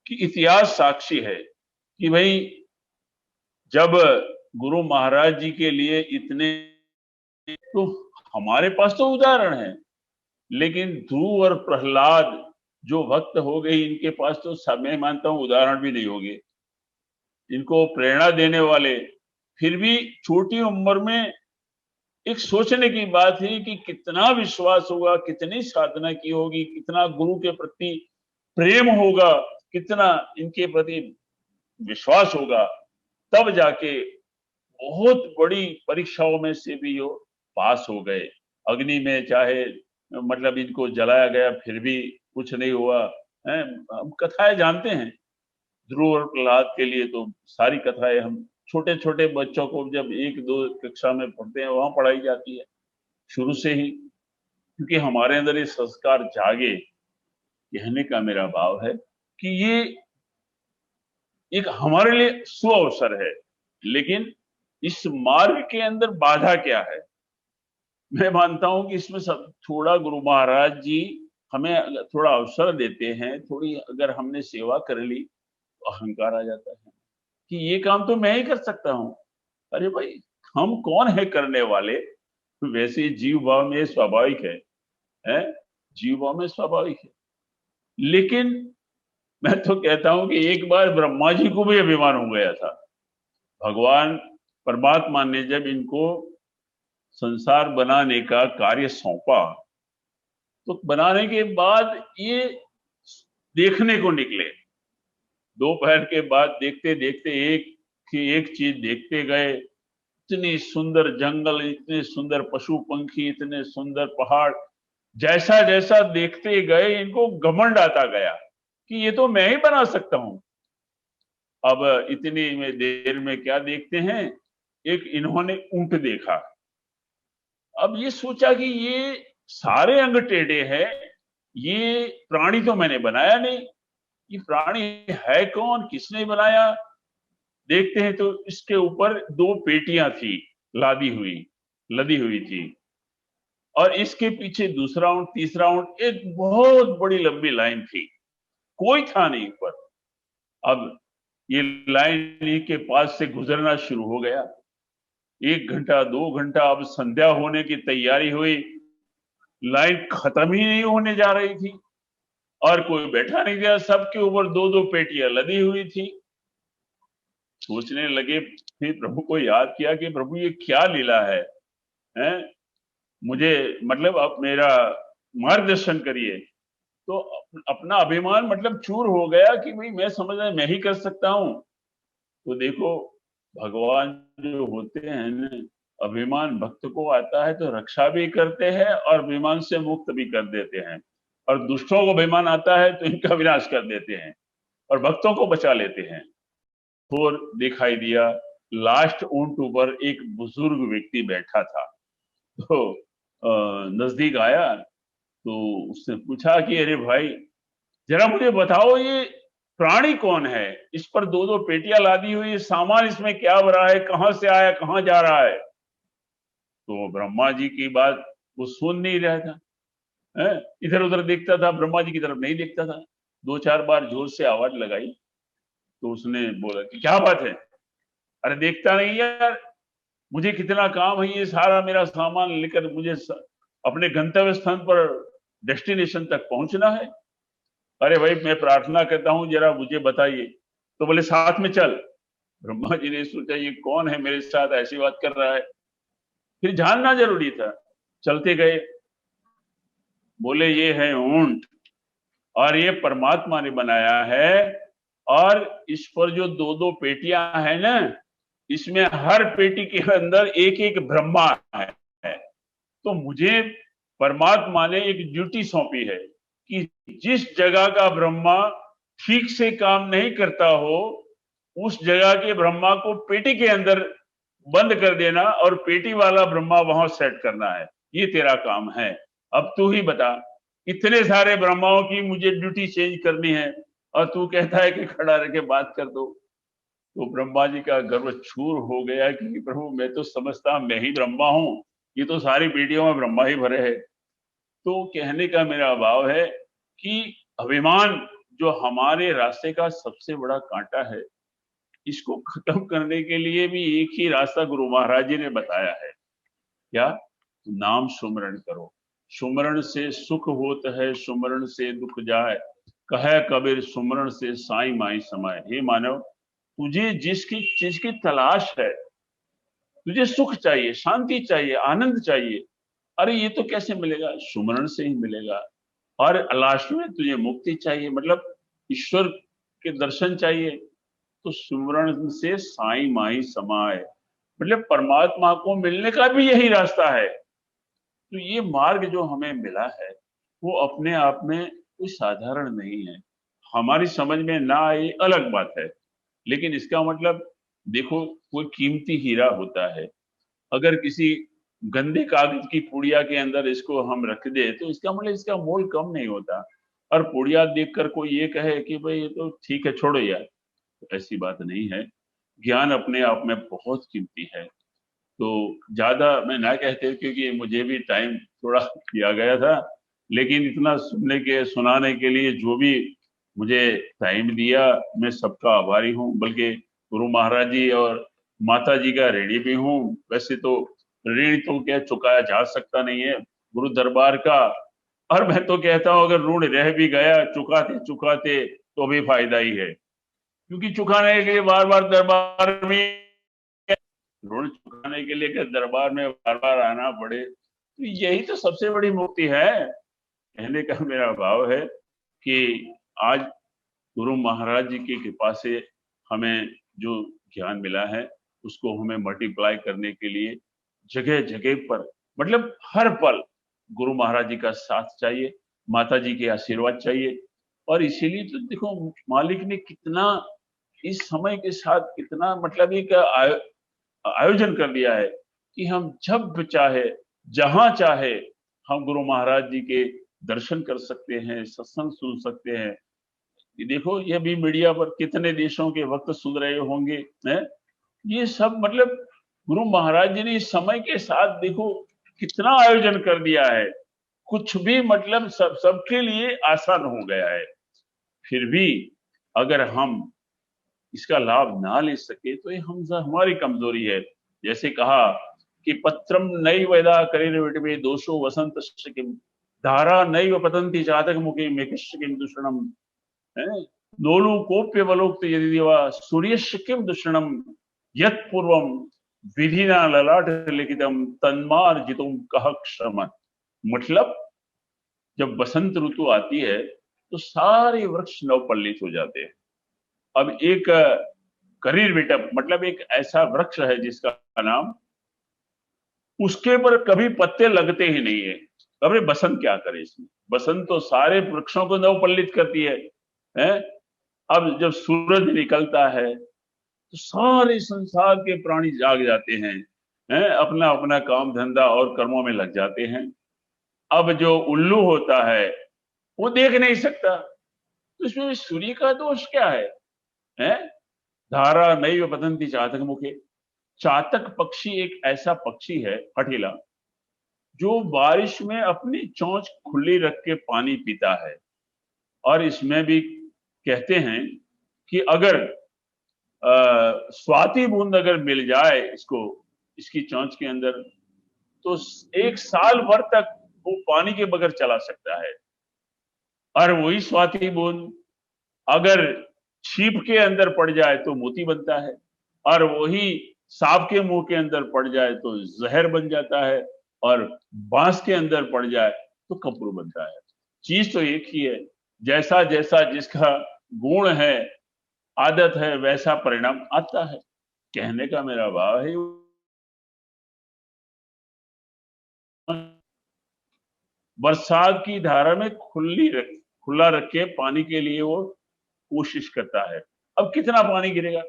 कि इतिहास साक्षी है कि भाई जब गुरु महाराज जी के लिए इतने, तो हमारे पास तो उदाहरण है, लेकिन ध्रुव और प्रहलाद जो भक्त हो गए, इनके पास तो मैं मानता हूं उदाहरण भी नहीं होंगे। इनको प्रेरणा देने वाले, फिर भी छोटी उम्र में एक सोचने की बात है कि कितना विश्वास होगा, कितनी साधना की होगी, कितना गुरु के प्रति प्रेम होगा, कितना इनके प्रति विश्वास होगा, तब जाके बहुत बड़ी परीक्षाओं में से भी वो पास हो गए। अग्नि में चाहे मतलब इनको जलाया गया फिर भी कुछ नहीं हुआ है। हम कथाएं जानते हैं, ध्रुव और प्रहलाद के लिए तो सारी कथाएं हम छोटे छोटे बच्चों को जब 1-2 कक्षा में पढ़ते हैं वहां पढ़ाई जाती है शुरू से ही, क्योंकि हमारे अंदर ये संस्कार जागे। कहने का मेरा भाव है कि ये एक हमारे लिए सुअवसर है, लेकिन इस मार्ग के अंदर बाधा क्या है? मैं मानता हूं कि इसमें सब थोड़ा गुरु महाराज जी हमें अगर थोड़ा अवसर देते हैं, थोड़ी अगर हमने सेवा कर ली, तो अहंकार आ जाता है कि ये काम तो मैं ही कर सकता हूँ। अरे भाई, हम कौन है करने वाले? वैसे जीव भाव में स्वाभाविक है, जीव भाव में स्वाभाविक है। लेकिन मैं तो कहता हूं कि एक बार ब्रह्मा जी को भी अभिमान हो गया था। भगवान परमात्मा ने जब इनको संसार बनाने का कार्य सौंपा, तो बनाने के बाद ये देखने को निकले। दोपहर के बाद देखते देखते एक की एक चीज देखते गए। इतनी सुंदर जंगल, इतने सुंदर पशु पंखी, इतने सुंदर पहाड़। जैसा जैसा देखते गए, इनको घमंड आता गया कि ये तो मैं ही बना सकता हूं। अब इतनी में देर में क्या देखते हैं, एक इन्होंने ऊंट देखा। अब ये सोचा कि ये सारे अंग टेढ़े हैं, ये प्राणी तो मैंने बनाया नहीं, ये प्राणी है कौन, किसने बनाया? देखते हैं तो इसके ऊपर दो पेटियां थी लदी हुई थी, और इसके पीछे दूसरा ऊंट, तीसरा ऊंट, एक बहुत बड़ी लंबी लाइन थी। कोई था नहीं ऊपर। अब ये लाइन के पास से गुजरना शुरू हो गया। 1 घंटा 2 घंटा, अब संध्या होने की तैयारी हुई, लाइन खत्म ही नहीं होने जा रही थी और कोई बैठा नहीं था। सबके ऊपर दो दो पेटियां लदी हुई थी। सोचने लगे, फिर प्रभु को याद किया कि प्रभु ये क्या लीला है? मुझे मतलब आप मेरा मार्गदर्शन करिए। तो अपना अभिमान मतलब चूर हो गया कि भाई मैं समझ रहा मैं ही कर सकता हूं। तो देखो, भगवान जो होते हैं ना, अभिमान भक्त को आता है तो रक्षा भी करते हैं और अभिमान से मुक्त भी कर देते हैं, और दुष्टों को अभिमान आता है तो इनका विनाश कर देते हैं और भक्तों को बचा लेते हैं। और दिखाई दिया, लास्ट ऊंट ऊपर एक बुजुर्ग व्यक्ति बैठा था। तो नजदीक आया तो उसने पूछा कि अरे भाई, जरा मुझे बताओ ये प्राणी कौन है? इस पर दो दो पेटियां लादी हुई, सामान इसमें क्या भरा है, कहां से आया, कहां जा रहा है? तो ब्रह्मा जी की बात वो सुन नहीं रहा था, इधर उधर देखता था, ब्रह्मा जी की तरफ नहीं देखता था। 2-4 बार जोर से आवाज लगाई तो उसने बोला कि क्या बात है? अरे देखता नहीं यार, मुझे कितना काम है, ये सारा मेरा सामान लेकर मुझे अपने गंतव्य स्थान पर, डेस्टिनेशन तक पहुंचना है। अरे भाई, मैं प्रार्थना करता हूं, जरा मुझे बताइए। तो बोले साथ में चल। ब्रह्मा जी ने सोचा ये कौन है मेरे साथ ऐसी बात कर रहा है, फिर जानना जरूरी था। चलते गए, बोले ये है ऊंट और ये परमात्मा ने बनाया है, और इस पर जो दो दो पेटियां है ना, इसमें हर पेटी के अंदर एक एक ब्रह्मा है। तो मुझे परमात्मा ने एक ड्यूटी सौंपी है कि जिस जगह का ब्रह्मा ठीक से काम नहीं करता हो, उस जगह के ब्रह्मा को पेटी के अंदर बंद कर देना और पेटी वाला ब्रह्मा वहां सेट करना है। ये तेरा काम है। अब तू ही बता, इतने सारे ब्रह्माओं की मुझे ड्यूटी चेंज करनी है और तू कहता है कि खड़ा रह के बात कर दो। तो ब्रह्मा जी का गर्व चूर हो गया कि प्रभु, मैं तो समझता मैं ही ब्रह्मा हूं, ये तो सारी पेटियों में ब्रह्मा ही भरे है। तो कहने का मेरा भाव है कि अभिमान जो हमारे रास्ते का सबसे बड़ा कांटा है, इसको खत्म करने के लिए भी एक ही रास्ता गुरु महाराज जी ने बताया है। क्या? नाम सुमरण करो, सुमरण से सुख होत है, सुमरण से दुख जाए, कहे कबीर सुमरण से साई माई समाए। हे मानव, तुझे जिसकी चीज की तलाश है, तुझे सुख चाहिए, शांति चाहिए, आनंद चाहिए, अरे ये तो कैसे मिलेगा? सुमरण से ही मिलेगा। और लास्ट में तुझे मुक्ति चाहिए, मतलब ईश्वर के दर्शन चाहिए, तो सुमरण से साई माई समाए, मतलब परमात्मा को मिलने का भी यही रास्ता है। तो ये मार्ग जो हमें मिला है, वो अपने आप में कोई साधारण नहीं है। हमारी समझ में ना आए अलग बात है, लेकिन इसका मतलब देखो, कोई कीमती हीरा होता है, अगर किसी गंदे कागज की पुड़िया के अंदर इसको हम रख दे तो इसका मतलब इसका मोल कम नहीं होता। और पुड़िया देखकर कोई ये कहे कि भाई ये तो ठीक है, छोड़ो यार, तो ऐसी बात नहीं है। ज्ञान अपने आप में बहुत कीमती है। तो ज्यादा मैं ना कहते, क्योंकि मुझे भी टाइम थोड़ा दिया गया था, लेकिन इतना सुनाने के लिए जो भी मुझे टाइम दिया, मैं सबका आभारी हूँ। बल्कि गुरु महाराज जी और माता जी का ऋणी भी हूँ। वैसे तो ऋण तो क्या चुकाया जा सकता नहीं है गुरु दरबार का, और मैं तो कहता हूँ अगर ऋण रह भी गया चुकाते चुकाते तो भी फायदा ही है, क्योंकि चुकाने के लिए बार बार दरबार में, ऋण चुकाने के लिए दरबार में बार बार आना पड़े, तो यही तो सबसे बड़ी मुक्ति है। कहने का मेरा भाव है कि आज गुरु महाराज जी की कृपा से हमें जो ज्ञान मिला है उसको हमें मल्टीप्लाई करने के लिए जगह जगह पर, मतलब हर पल गुरु महाराज जी का साथ चाहिए, माता जी के आशीर्वाद चाहिए। और इसीलिए तो देखो मालिक ने कितना इस समय के साथ कितना मतलब एक आयोजन कर दिया है कि हम जब चाहे जहां चाहे हम गुरु महाराज जी के दर्शन कर सकते हैं, सत्संग सुन सकते हैं। ये देखो ये भी मीडिया पर कितने देशों के वक्त सुन रहे होंगे हैं। ये सब मतलब गुरु महाराज जी ने इस समय के साथ देखो कितना आयोजन कर दिया है, कुछ भी मतलब सबके लिए आसान हो गया है। फिर भी अगर हम इसका लाभ ना ले सके तो ये हमारी कमजोरी है। जैसे कहा कि पत्रम नई वेदा करे में दोषो वसंत किम धारा नैव पतंती चातक मुखे मेकिश्च किम दूषणम है नोलु कोप्य बलोक्त यदि वा सूर्यश्च किम दूषणम यत् पूर्वम विधिना ललाट लिखितम तन्मार्जितुम कह क्षम। मतलब जब बसंत ऋतु आती है तो सारे वृक्ष नवपल्लित हो जाते हैं। अब एक करीर विटप मतलब एक ऐसा वृक्ष है जिसका नाम, उसके पर कभी पत्ते लगते ही नहीं है। अरे बसंत क्या करे इसमें, बसंत तो सारे वृक्षों को नवपल्लित करती है, हैं? अब जब सूरज निकलता है तो सारे संसार के प्राणी जाग जाते हैं, अपना अपना काम धंधा और कर्मों में लग जाते हैं। अब जो उल्लू होता है वो देख नहीं सकता, तो इसमें सूर्य का दोष क्या है, हैं? धारा नैव पतंती चातक मुखे। चातक पक्षी एक ऐसा पक्षी है हठीला जो बारिश में अपनी चोंच खुली रख के पानी पीता है। और इसमें भी कहते हैं कि अगर स्वाति बूंद अगर मिल जाए इसको इसकी चोंच के अंदर तो एक साल भर तक वो पानी के बगैर चला सकता है। और वही स्वाति बूंद अगर छीप के अंदर पड़ जाए तो मोती बनता है, और वही सांप के मुंह के अंदर पड़ जाए तो जहर बन जाता है, और बांस के अंदर पड़ जाए तो कपरू बनता है। चीज तो एक ही है, जैसा जैसा जिसका गुण है आदत है वैसा परिणाम आता है। कहने का मेरा भाव है बरसात की धारा में खुला रख के पानी के लिए वो कोशिश करता है। अब कितना पानी गिरेगा,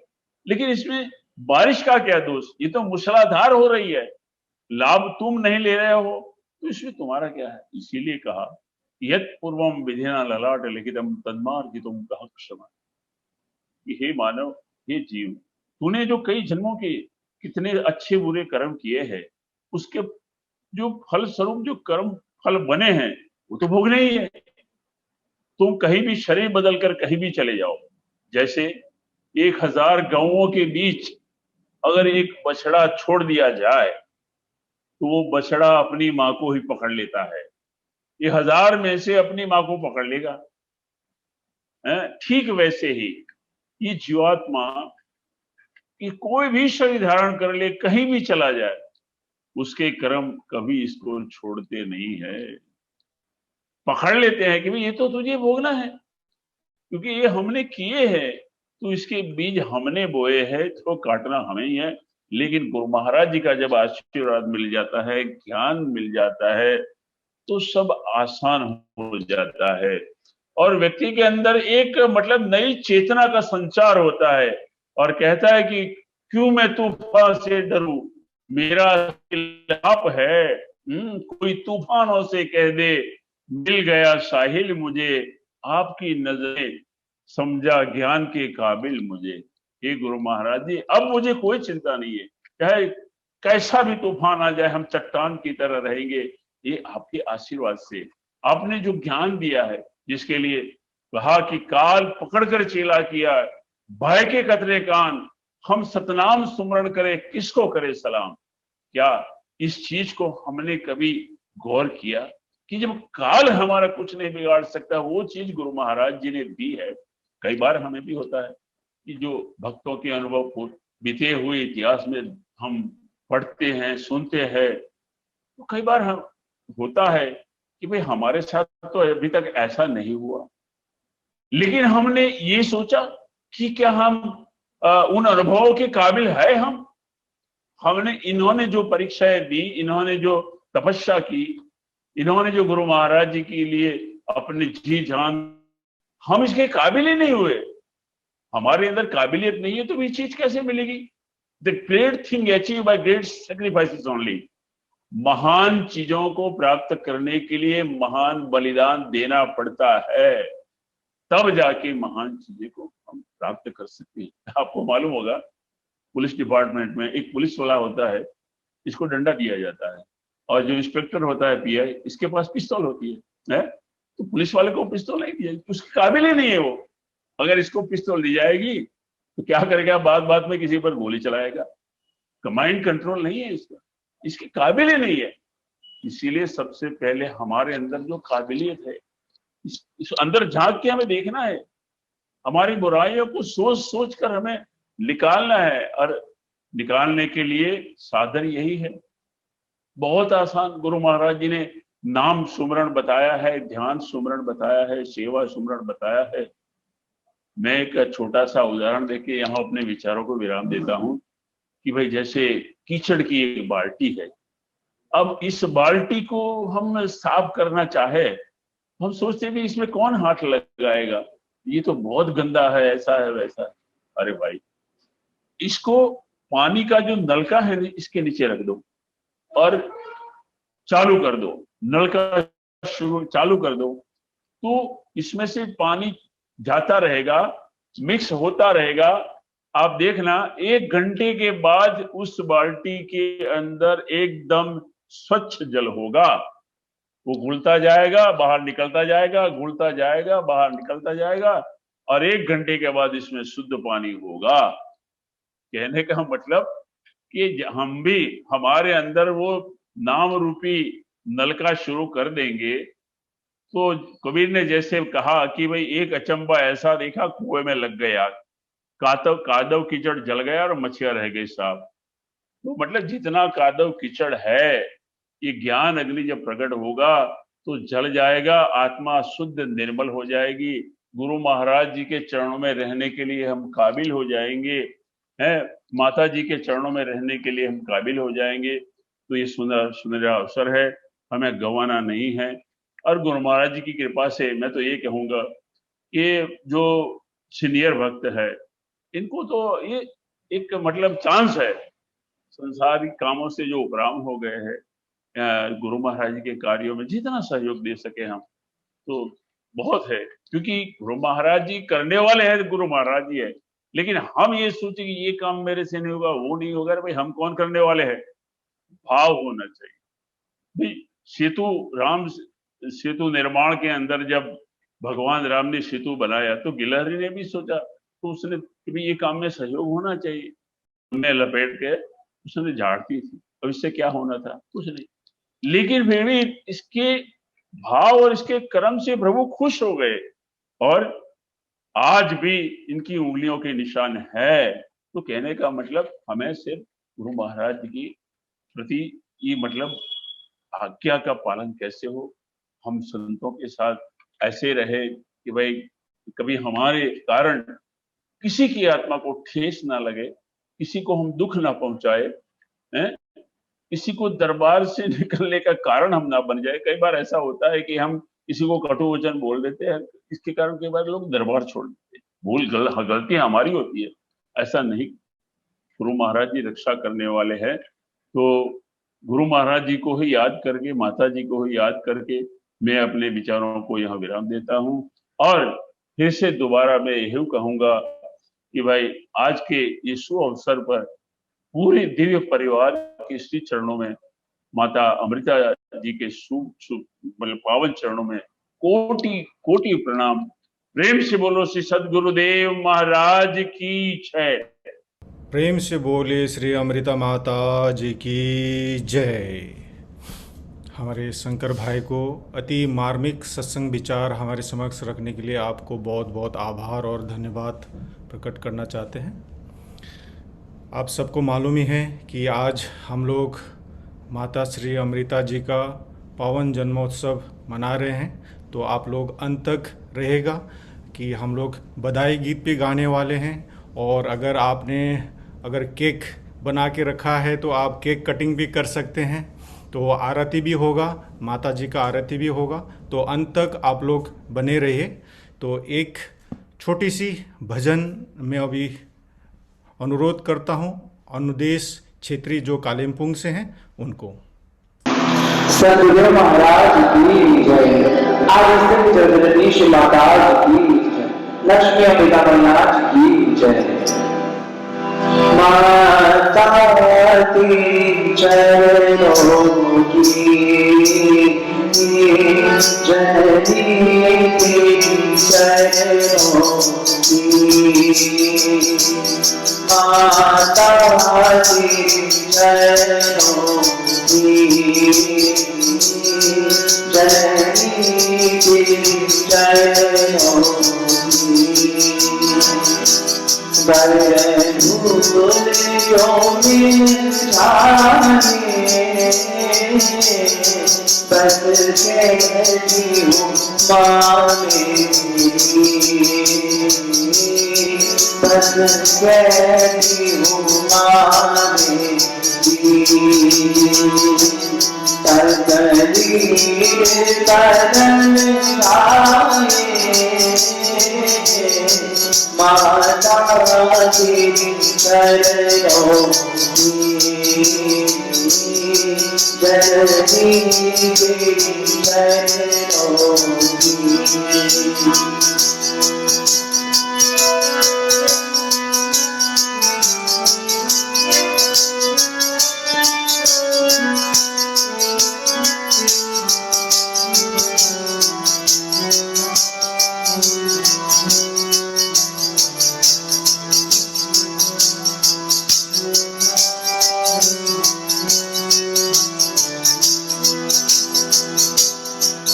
लेकिन इसमें बारिश का क्या दोष, ये तो मूसलाधार हो रही है, लाभ तुम नहीं ले रहे हो तो इसमें तुम्हारा क्या है। इसीलिए कहा यत् पूर्वम विधिना ललाट लिखितम तन्मार्जितुम कह क्षम। हे मानव, हे जीव, तूने जो कई जन्मों के कितने अच्छे बुरे कर्म किए हैं उसके जो फल स्वरूप जो कर्म फल बने हैं वो तो भोगने ही है। तुम कहीं भी शरीर बदल कर कहीं भी चले जाओ, जैसे 1000 गौओं के बीच अगर एक बछड़ा छोड़ दिया जाए तो वो बछड़ा अपनी माँ को ही पकड़ लेता है, ये 1000 में से अपनी माँ को पकड़ लेगा। ठीक वैसे ही ये जीवात्मा कि कोई भी शरीर धारण कर ले कहीं भी चला जाए उसके कर्म कभी इसको छोड़ते नहीं है, पकड़ लेते हैं कि भाई ये तो तुझे भोगना है, क्योंकि ये हमने किए हैं, तो इसके बीज हमने बोए हैं तो काटना हमें ही है। लेकिन गुरु महाराज जी का जब आशीर्वाद मिल जाता है, ज्ञान मिल जाता है, तो सब आसान हो जाता है और व्यक्ति के अंदर एक मतलब नई चेतना का संचार होता है और कहता है कि क्यों मैं तूफान से डरूं, मेरा आप है। कोई तूफानों से कह दे मिल गया साहिल मुझे, आपकी नजरें समझा ज्ञान के काबिल मुझे। हे गुरु महाराज जी, अब मुझे कोई चिंता नहीं है, चाहे कैसा भी तूफान आ जाए हम चट्टान की तरह रहेंगे। ये आपके आशीर्वाद से, आपने जो ज्ञान दिया है, जिसके लिए कहा कि काल पकड़कर चेला किया, भय के कतरे कान, हम सतनाम सुमरण करे, किसको करे सलाम। क्या इस चीज को हमने कभी गौर किया कि जब काल हमारा कुछ नहीं बिगाड़ सकता, वो चीज गुरु महाराज जी ने दी है। कई बार हमें भी होता है कि जो भक्तों के अनुभव को बीते हुए इतिहास में हम पढ़ते हैं, सुनते हैं, तो कई बार हम होता है कि भाई हमारे साथ तो अभी तक ऐसा नहीं हुआ, लेकिन हमने ये सोचा कि क्या हम उन अनुभवों के काबिल है। हमने इन्होंने जो परीक्षाएं दी, इन्होंने जो तपस्या की, इन्होंने जो गुरु महाराज जी के लिए अपनी जी जान, हम इसके काबिल ही नहीं हुए। हमारे अंदर काबिलियत नहीं है तो ये चीज कैसे मिलेगी। The great thing achieve by great sacrifices only. महान चीजों को प्राप्त करने के लिए महान बलिदान देना पड़ता है, तब जाके महान चीजें को हम प्राप्त कर सकते हैं। आपको मालूम होगा, पुलिस डिपार्टमेंट में एक पुलिस वाला होता है, इसको डंडा दिया जाता है, और जो इंस्पेक्टर होता है पीआई, इसके पास पिस्तौल होती है? तो पुलिस वाले को पिस्तौल नहीं दिया, उसके काबिल ही नहीं है वो। अगर इसको पिस्तौल दी जाएगी तो क्या करेगा, बात बात में किसी पर गोली चलाएगा। माइंड कंट्रोल नहीं है इसका, इसके काबिल ही नहीं है। इसीलिए सबसे पहले हमारे अंदर जो काबिलियत है, इस अंदर झांक के हमें देखना है, हमारी बुराइयों को सोच सोच कर हमें निकालना है, और निकालने के लिए साधन यही है। बहुत आसान। गुरु महाराज जी ने नाम सुमरण बताया है, ध्यान सुमरण बताया है, सेवा सुमरण बताया है। मैं एक छोटा सा उदाहरण देके यहाँ अपने विचारों को विराम देता हूँ कि भाई जैसे कीचड़ की एक बाल्टी है, अब इस बाल्टी को हम साफ करना चाहे, हम सोचते भी इसमें कौन हाथ लगाएगा, ये तो बहुत गंदा है, ऐसा है वैसा है। अरे भाई, इसको पानी का जो नलका है इसके नीचे रख दो और चालू कर दो, नलका चालू कर दो, तो इसमें से पानी जाता रहेगा, मिक्स होता रहेगा। आप देखना 1 घंटे के बाद उस बाल्टी के अंदर एकदम स्वच्छ जल होगा। वो घुलता जाएगा, बाहर निकलता जाएगा, घुलता जाएगा, बाहर निकलता जाएगा, और 1 घंटे के बाद इसमें शुद्ध पानी होगा। कहने का मतलब कि हम भी हमारे अंदर वो नाम रूपी नलका शुरू कर देंगे, तो कबीर ने जैसे कहा कि भाई एक अचंबा ऐसा देखा, कुएं में लग गया, कादव कीचड़ जल गया और मछिया रह गई साहब। तो मतलब जितना कादव कीचड़ है, ये ज्ञान अग्नि जब प्रकट होगा तो जल जाएगा, आत्मा शुद्ध निर्मल हो जाएगी, गुरु महाराज जी के चरणों में रहने के लिए हम काबिल हो जाएंगे, हैं, माता जी के चरणों में रहने के लिए हम काबिल हो जाएंगे। तो ये सुनहरा अवसर है, हमें गंवाना नहीं है। और गुरु महाराज जी की कृपा से मैं तो ये कहूंगा कि जो सीनियर भक्त है, इनको तो ये एक मतलब चांस है, संसारिक कामों से जो उपराम हो गए हैं, गुरु महाराज जी के कार्यों में जितना सहयोग दे सके हम, तो बहुत है। क्योंकि गुरु महाराज जी करने वाले हैं, गुरु महाराज जी है, लेकिन हम ये सोचे कि ये काम मेरे से नहीं होगा, वो नहीं होगा। भाई हम कौन करने वाले हैं? भाव होना चाहिए। भाई राम सेतु निर्माण के अंदर जब भगवान राम ने सेतु बनाया तो गिलहरी ने भी सोचा, तो उसने भी ये काम में सहयोग होना चाहिए, उन्हें लपेट के उसने झाड़ती थी। अब इससे क्या होना था? कुछ नहीं। लेकिन फिर भी इसके भाव और इसके कर्म से प्रभु खुश हो गए, और आज भी इनकी उंगलियों के निशान है। तो कहने का मतलब हमें सिर्फ गुरु महाराज की प्रति ये मतलब आज्ञा का पालन कैसे हो, हम संतों के साथ ऐसे रहे कि भाई कभी हमारे कारण किसी की आत्मा को ठेस ना लगे, किसी को हम दुख ना पहुंचाए, किसी को दरबार से निकलने का कारण हम ना बन जाए। कई बार ऐसा होता है कि हम किसी को कटु वचन बोल देते हैं, इसके कारण कई बार लोग दरबार छोड़ देते हैं। गलती हमारी होती है, ऐसा नहीं। गुरु महाराज जी रक्षा करने वाले हैं, तो गुरु महाराज जी को ही याद करके, माता जी को ही याद करके मैं अपने विचारों को यहाँ विराम देता हूँ। और फिर से दोबारा मैं यही कहूंगा कि भाई आज के ये शुभ अवसर पर पूरे दिव्य परिवार के श्री चरणों में माता अमृता जी के मतलब पावन चरणों में कोटि कोटि प्रणाम। प्रेम से बोलो श्री सद्गुरुदेव महाराज की जय। प्रेम से बोले श्री अमृता माता जी की जय। हमारे शंकर भाई को अति मार्मिक सत्संग विचार हमारे समक्ष रखने के लिए आपको बहुत बहुत आभार और धन्यवाद प्रकट करना चाहते हैं। आप सबको मालूम ही है कि आज हम लोग माता श्री अमृता जी का पावन जन्मोत्सव मना रहे हैं, तो आप लोग अंत तक रहेगा कि हम लोग बधाई गीत भी गाने वाले हैं। और अगर केक बना के रखा है तो आप केक कटिंग भी कर सकते हैं। तो आरती भी होगा, माता जी का आरती भी होगा, तो अंत तक आप लोग बने रहिए। तो एक छोटी सी भजन में अभी अनुरोध करता हूँ अनुदेश छेत्री जो कालिम्पोंग से हैं उनको। सद्गुरु महाराज की जय। आज स्थित जगदीश माता की जय। लक्ष्मी अम्बिका महाराज की जय। माता की चरणों की जननी की चरणों की माता की चरणों की जननी की चरणों बस कहती हूँ माँ मेरी, बस कहती हूँ माँ मेरी। तकदीर बदल माता की चरणों की जननी की चरणों की।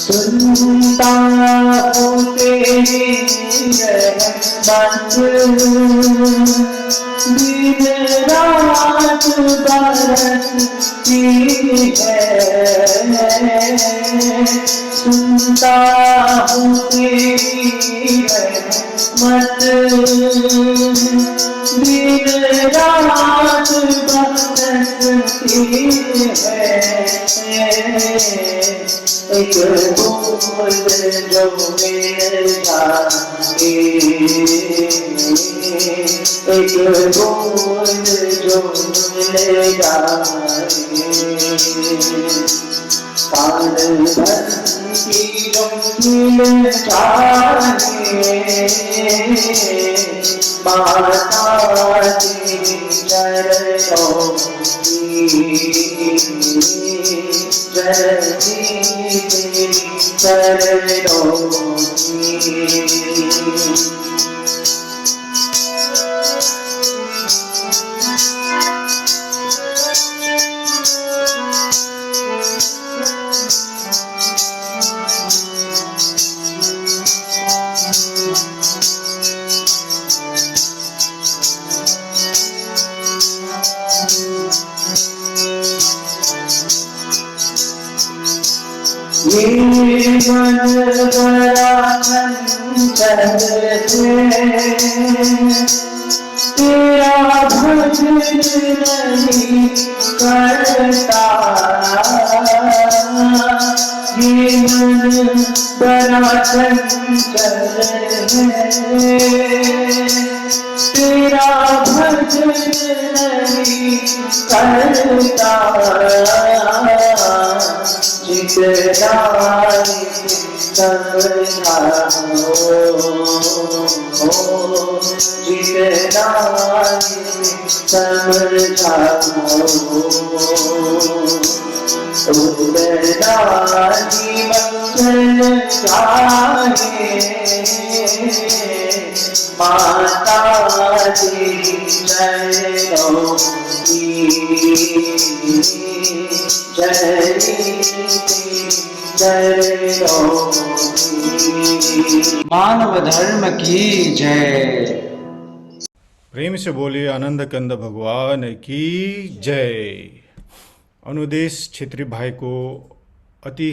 सुनता हूँ तेरी रहमत दिन रात बरसती है। सुनता हूँ तेरी रहमत दिन रात बरसती है। एक बोल जो मेरा एक बोल जो मेरा पान भर की रंगीन चाहे माता की चरणों की जननी की चरणों की। ये मन बड़ा चंचल है, तेरा भजन नहीं करता। ये मन बड़ा चंचल है, तेरा भजन नहीं करता। जितना समझाओ उतरना जीवन चाहे माता तेरी चरणों की जननी चरणों की। मानव धर्म की जय। प्रेम से बोलिए आनंद कंद भगवान की जय। अनुदेश छेत्री भाई को अति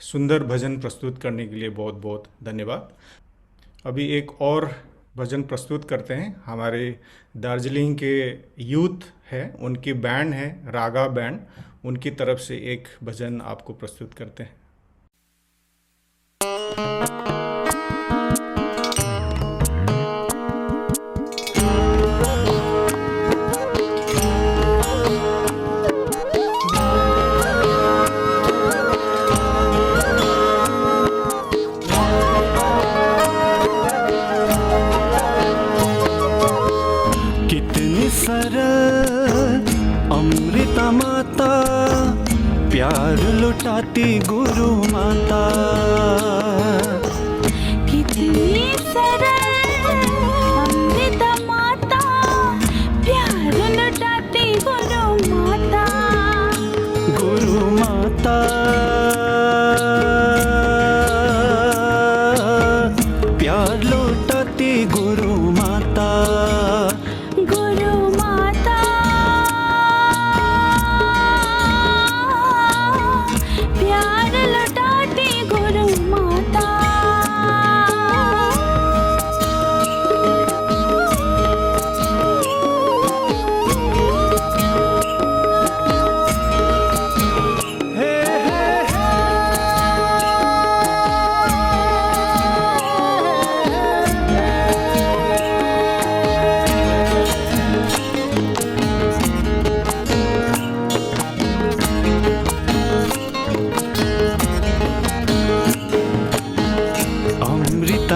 सुंदर भजन प्रस्तुत करने के लिए बहुत बहुत धन्यवाद। अभी एक और भजन प्रस्तुत करते हैं। हमारे दार्जिलिंग के यूथ है, उनकी बैंड है रागा बैंड, उनकी तरफ से एक भजन आपको प्रस्तुत करते हैं। अमृता माता प्यार लुटाती गुरु माता, कितनी सरल अमृता माता प्यार लुटाती गुरु माता। गुरु माता प्यार लुटाती गुरु माता।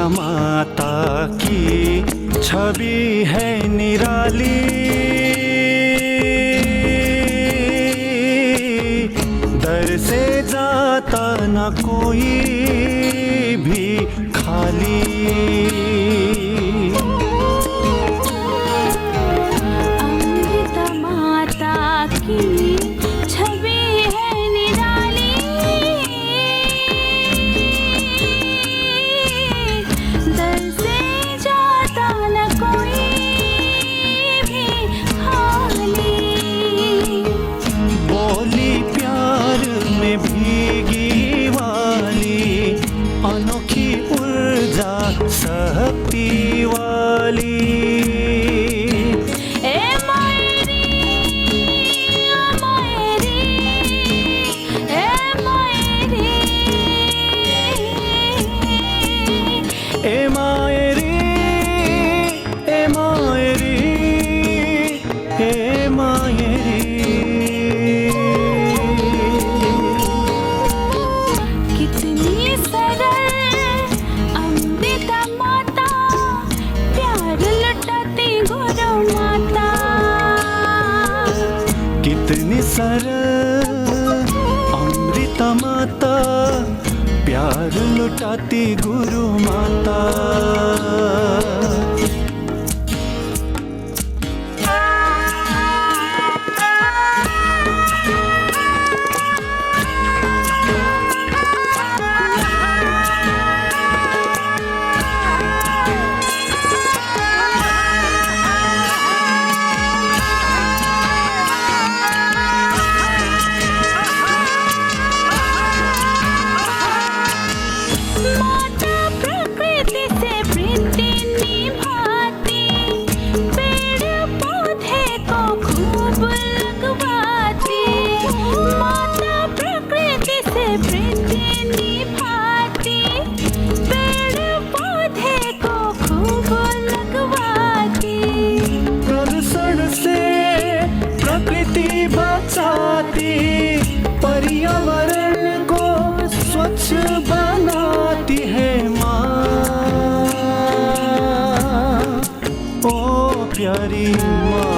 माता की छवि है निराली, दर से जाता न कोई भी खाली। अमृता माता की छवि है निराली, दर से जाता न कोई भी खाली। बोली प्यार में भीगी वाली, अनोखी ऊर्जा शक्ति वाली। कितनी सरल अमृता माता प्यार लुटाती गुरु माता। पर्यावरण को स्वच्छ बनाती है माँ, ओ प्यारी माँ।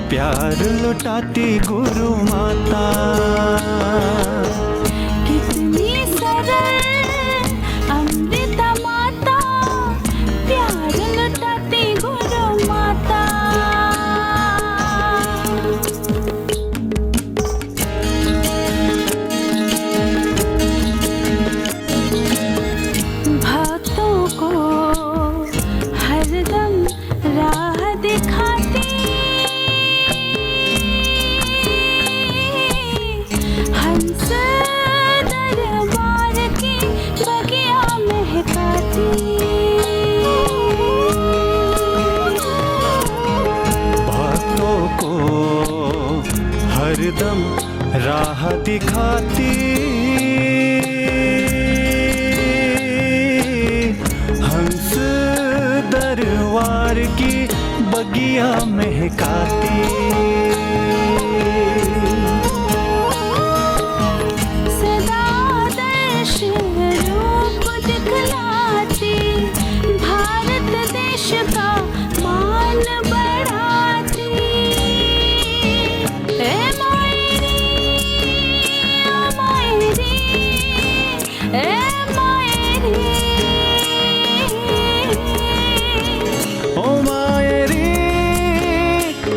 प्यार लुटाती गुरु माता। कितनी सरल अमृत माता, प्यार लुटाती गुरु माता। भक्तों को हरदम राह दिखाती, हंस दरबार की बगिया महकाती। भक्तों को हरदम राह दिखाती, हंस दरबार की बगिया महकाती। सदा दर्श रूप दिखलाती, भारत देश का मान बढ़ाती। ए मायरी, ओ मायरी, ए मायरी। ओ मायरी,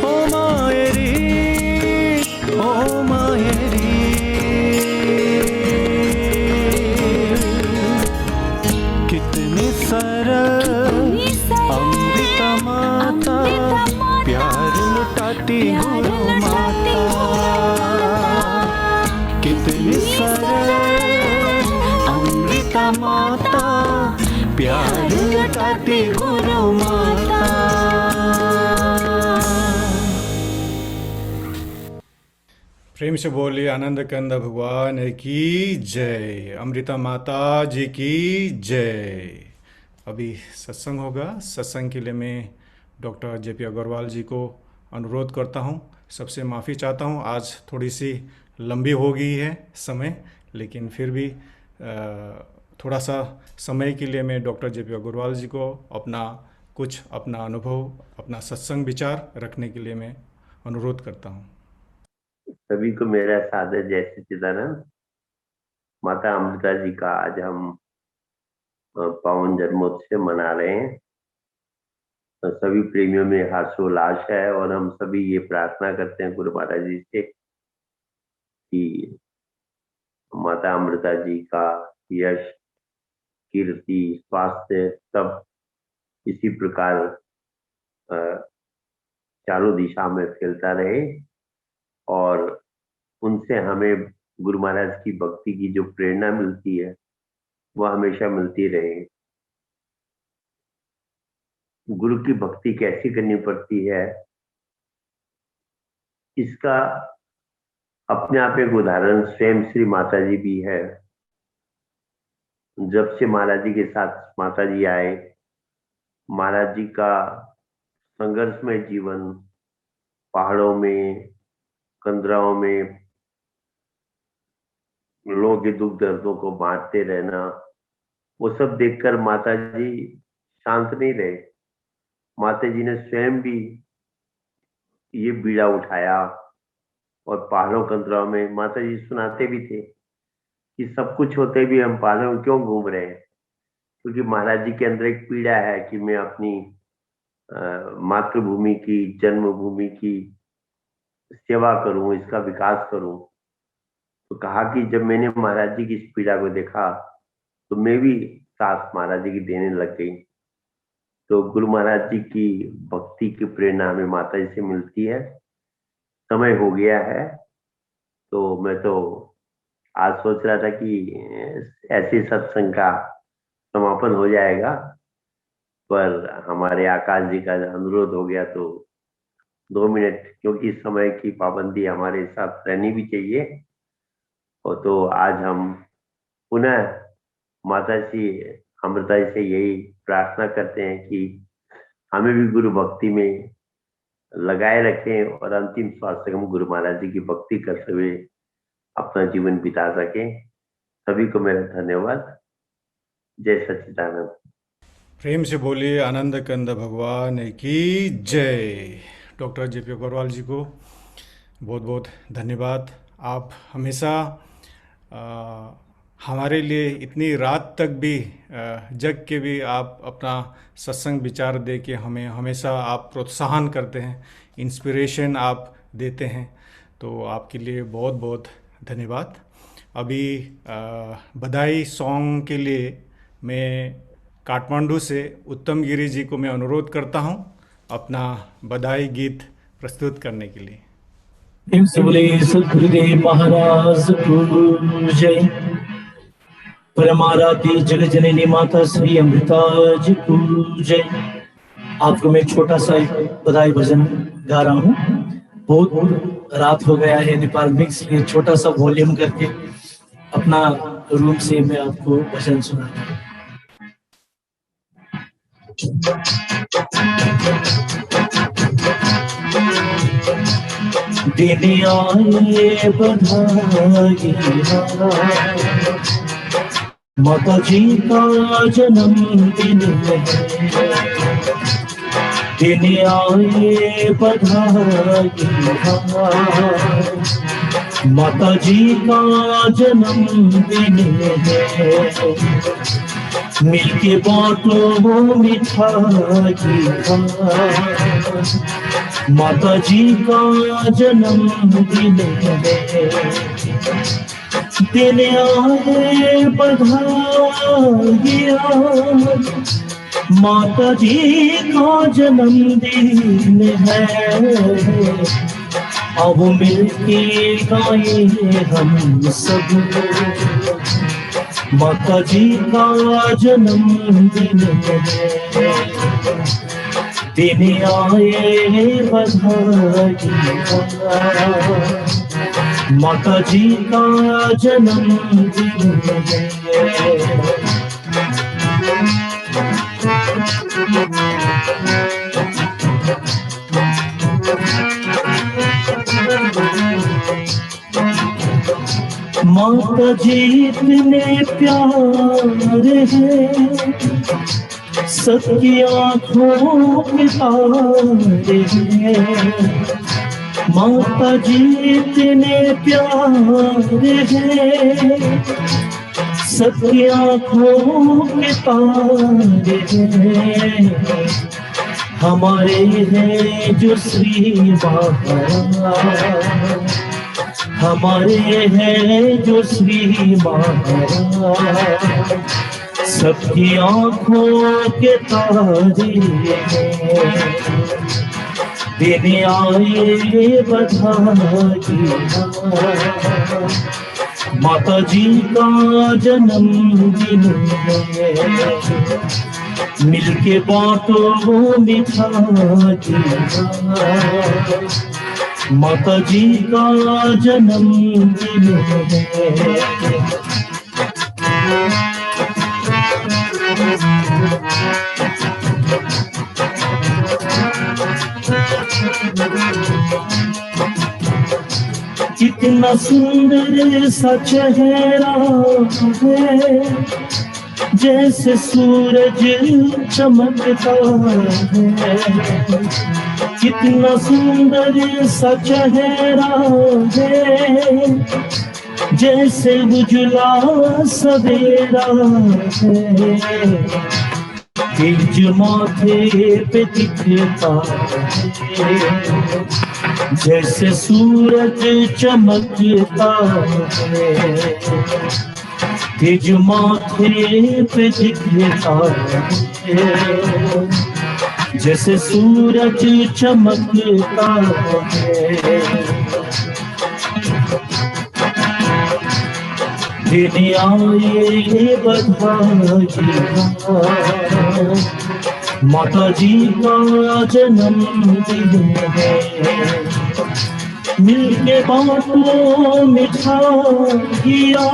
ओ मायरी, ओ मायरी। कितनी सरल अमृत माता, प्यार लुटाती गुरु माता। कितनी सरल अमृत माता, प्यार लुटाती गुरु माता। प्रेम से बोलिए आनंद कंद भगवान की जय, अमृता माता जी की जय। अभी सत्संग होगा। सत्संग के लिए मैं डॉक्टर जेपी अग्रवाल जी को अनुरोध करता हूँ। सबसे माफ़ी चाहता हूँ, आज थोड़ी सी लंबी हो गई है समय, लेकिन फिर भी थोड़ा सा समय के लिए मैं डॉक्टर जेपी अग्रवाल जी को अपना अनुभव, अपना सत्संग विचार रखने के लिए मैं अनुरोध करता हूँ। सभी को मेरा सादर जय सच्चिदानंद। माता अमृता जी का आज हम पावन जन्मोत्सव मना रहे हैं। तो सभी प्रेमियों में हर्षोल्लास है और हम सभी ये प्रार्थना करते हैं गुरु महाराज जी से कि माता अमृता जी का यश, कीर्ति, स्वास्थ्य सब इसी प्रकार चारों दिशा में फैलता रहे और उनसे हमें गुरु महाराज की भक्ति की जो प्रेरणा मिलती है वह हमेशा मिलती रहे। गुरु की भक्ति कैसी करनी पड़ती है, इसका अपने आप एक उदाहरण स्वयं श्री माता जी भी है। जब से महाराज जी के साथ माता जी आए, महाराज जी का संघर्षमय जीवन, पहाड़ों में, कंदराओं में लोगों के दुख दर्दों को बांटते रहना, वो सब देखकर माता जी शांत नहीं रहे। माता जी ने स्वयं भी ये बीड़ा उठाया और पहाड़ों कंदराओं में माता जी सुनाते भी थे कि सब कुछ होते भी हम पहाड़ों में क्यों घूम रहे हैं, क्योंकि महाराज जी के अंदर एक पीड़ा है कि मैं अपनी मातृभूमि की, जन्मभूमि की सेवा करूं, इसका विकास करूं। तो कहा कि जब मैंने महाराज जी की इस पीड़ा को देखा तो मैं भी साथ महाराज जी की देने लग गई। तो गुरु महाराज जी की भक्ति की प्रेरणा हमें माता जी से मिलती है। समय हो गया है, तो मैं तो आज सोच रहा था कि ऐसे सत्संग का समापन हो जाएगा, पर हमारे आकाश जी का अनुरोध हो गया तो 2 मिनट, क्योंकि समय की पाबंदी हमारे साथ रहनी भी चाहिए। और तो आज हम पुनः माता जी अमृता जी से यही प्रार्थना करते हैं कि हमें भी गुरु भक्ति में लगाए रखें और अंतिम श्वास तक हम गुरु महाराज जी की भक्ति करते हुए अपना जीवन बिता सकें। सभी को मेरा धन्यवाद। जय सच्चिदानंद। प्रेम से बोलिए आनंद कंद भगवान की जय। डॉक्टर जेपी अग्रवाल जी को बहुत बहुत धन्यवाद। आप हमेशा हमारे लिए इतनी रात तक भी जग के भी आप अपना सत्संग विचार दे के हमें हमेशा आप प्रोत्साहन करते हैं, इंस्पिरेशन आप देते हैं, तो आपके लिए बहुत बहुत धन्यवाद। अभी बधाई सॉन्ग के लिए मैं काठमांडू से उत्तम गिरी जी को मैं अनुरोध करता हूं अपना बधाई गीत प्रस्तुत करने के लिए। प्रेम से बोले सद्गुरुदेव महाराज को जय। परमाराध्य जगत जननी माता श्री अमृता जी को जय। आपको मैं छोटा सा एक बधाई भजन गा रहा हूँ। बहुत रात हो गया है नेपाल में, इसलिए छोटा सा वॉल्यूम करके अपना रूम से मैं आपको भजन सुनाता हूँ। दिन आए बधाई माता जी का जन्मदिन है। दिन आए बधाई माता जी का जन्मदिन है। मिलके बांटो मिठाई माता जी का जन्मदिन है। दिन आए बधाई माता जी का जन्मदिन है। अब मिलके गाए हम सब माता जी का जन्मदिन है। दिन आए बधाई माता जी का जन्मदिन है। माता जी इतने प्यार है, सबकी आँखों में तारे हैं। माता जी इतने प्यार है, सबकी आँखों में तारे हैं। हमारे हैं जो श्री महाराज, हमारे हैं जो श्री महाराज, सबकी आँखों के तारे हैं। दिन आए बधाई माता जी का जन्मदिन है। मिलके बांटो मिठाई माता जी का जन्मदिन है। कितना सुंदर सा चेहरा है, जैसे सूरज चमकता है। कितना सुंदर सा चेहरा है, जैसे उजला सवेरा है। तेज माथे पे दिखता है, जैसे सूरज चमकता है। तेज माथे पे दिखता है, जैसे सूरज चमकता है। दिन आए बधाई माता जी का जन्मदिन है। मिलके बांटो मिठाइयाँ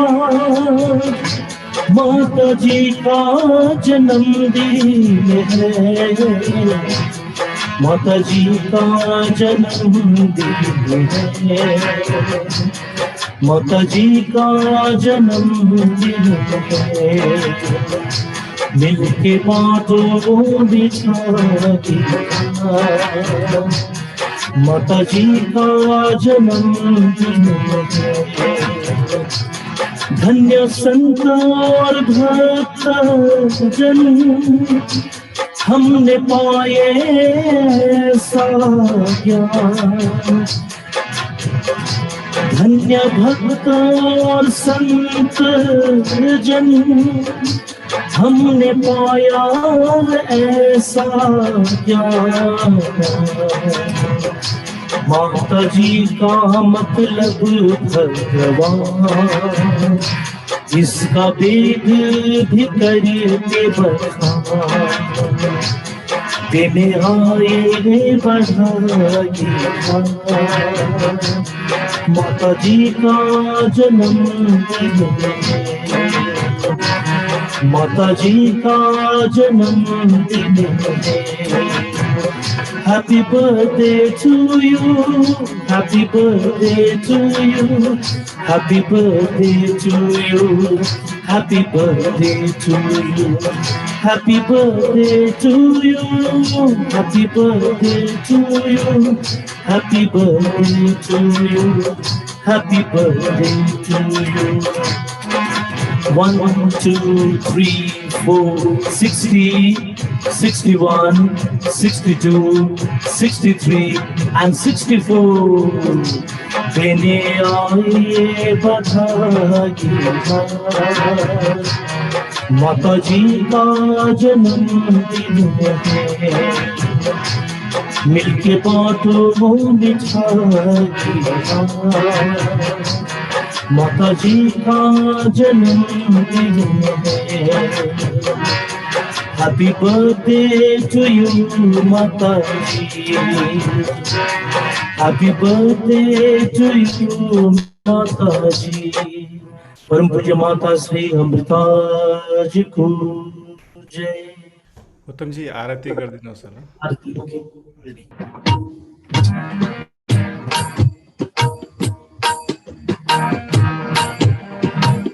माता जी का जन्मदिन है। माता जी का जन्मदिन है। माता जी का जन्मदिन है। मिलके बांटो मिठाई माता जी का जन्मदिन है, धन्य संत और भक्त जन हमने पाए ऐसा ज्ञान। धन्य भक्त और संत जन हमने पाया ऐसा ज्ञान। माता जी का मतलब भगवान, इसका वेद भी करके बखान। देने आए बधाई माता जी का जन्मदिन है, माता जी का जन्मदिन है। Happy birthday to you, happy birthday to you, happy birthday to you, happy birthday to you, happy birthday to you, happy birthday to you, happy birthday to you, happy birthday to you. 1, 2, 3, 4, 60, 61, 62, 63 and 64. देने आए बधाई माता जी का जन्मदिन है, मिलके बांटो मिठाई माता जी का जन्मदिन है। हैप्पी बर्थडे टू यू माता जी, हैप्पी बर्थडे टू यू माता जी। परम पूज्य माता श्री अमृता जी को जय। उत्तम जी आरती कर देना सर। आरती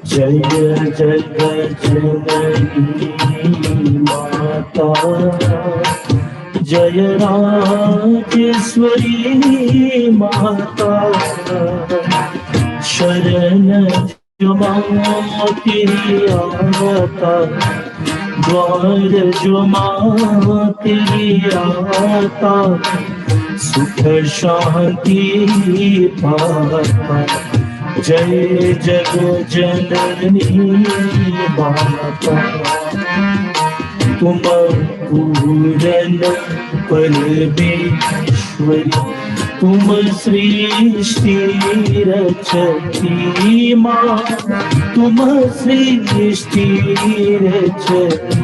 जय जगत जननी माता, जय राजेश्वरी माता, शरण जो माँ तेरी आता, द्वार जो माँ तेरी आता, सुख शांति पाता। जय जग जननी माता, तुम पूरन परमेश्वरी, तुम सृष्टि रचती माँ, तुम सृष्टि रचती।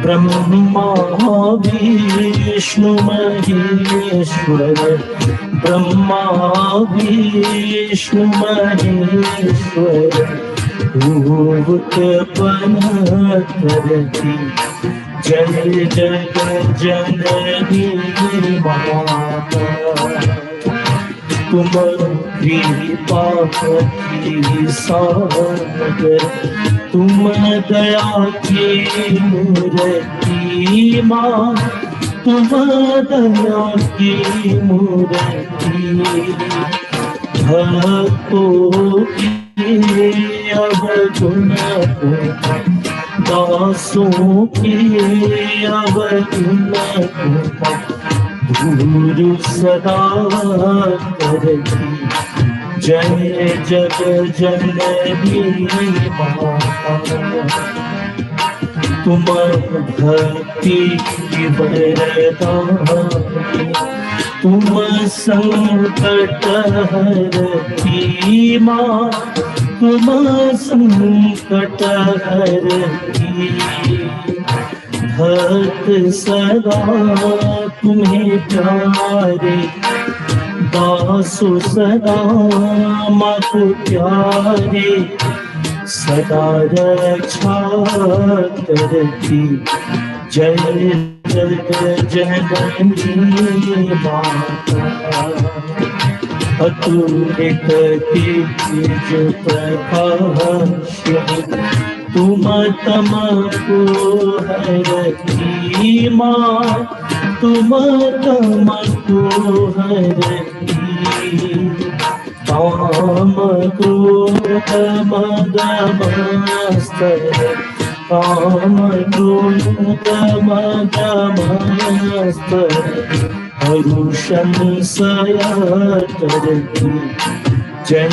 ब्रह्मा विष्णु महेश्वर, ब्रह्मा विष्णु महेश्वर, उत्पन्न करती। जय जग जननी माता, तुम कृपा की सागर, तुम दया की मूर्ति माँ, तुम दया की मूर्ति। भक्तों की अवगुण दासों की अवगुण गुरु सदा करती। जय जग जननी माता, तुम भक्ति वरदानी, तुम संकट हरती माँ, तुम संकट हरती। भक्त सदा तुम्हें प्यारे, दासो सदा माँ को प्यारे, सदा रक्षा करती। जय जग जननी माता, अतुलित तेज प्रकाश, तुम तमको हरती माँ, तुम तमको हरती, काम क्रोध मद मत्सर, काम क्रोध मद मत्सर, हरुषं सया करती, जय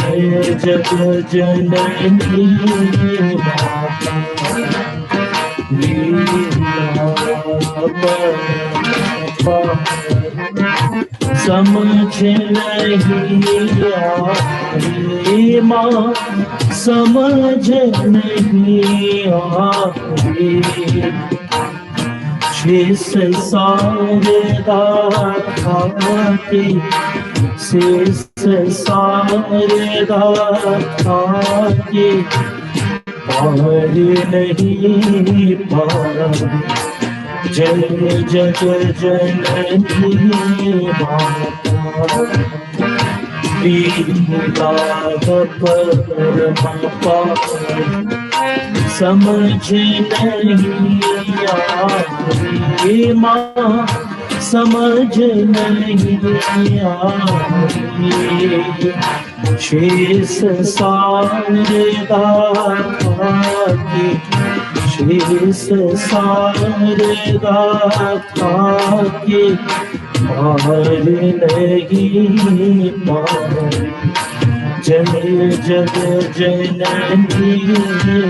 जग जननी माता, लीला समझ नहीं आए माँ, समझ नहीं आए, शेष सारे दाते, शेष सारे दाते, पार नहीं पार, जय जग जननी माता, लीला परमा समझ नहीं आए माँ, समझ नहीं आए, शेष सारे दाते, शेष सारे दाते, पार नहीं पार, जय जग जननी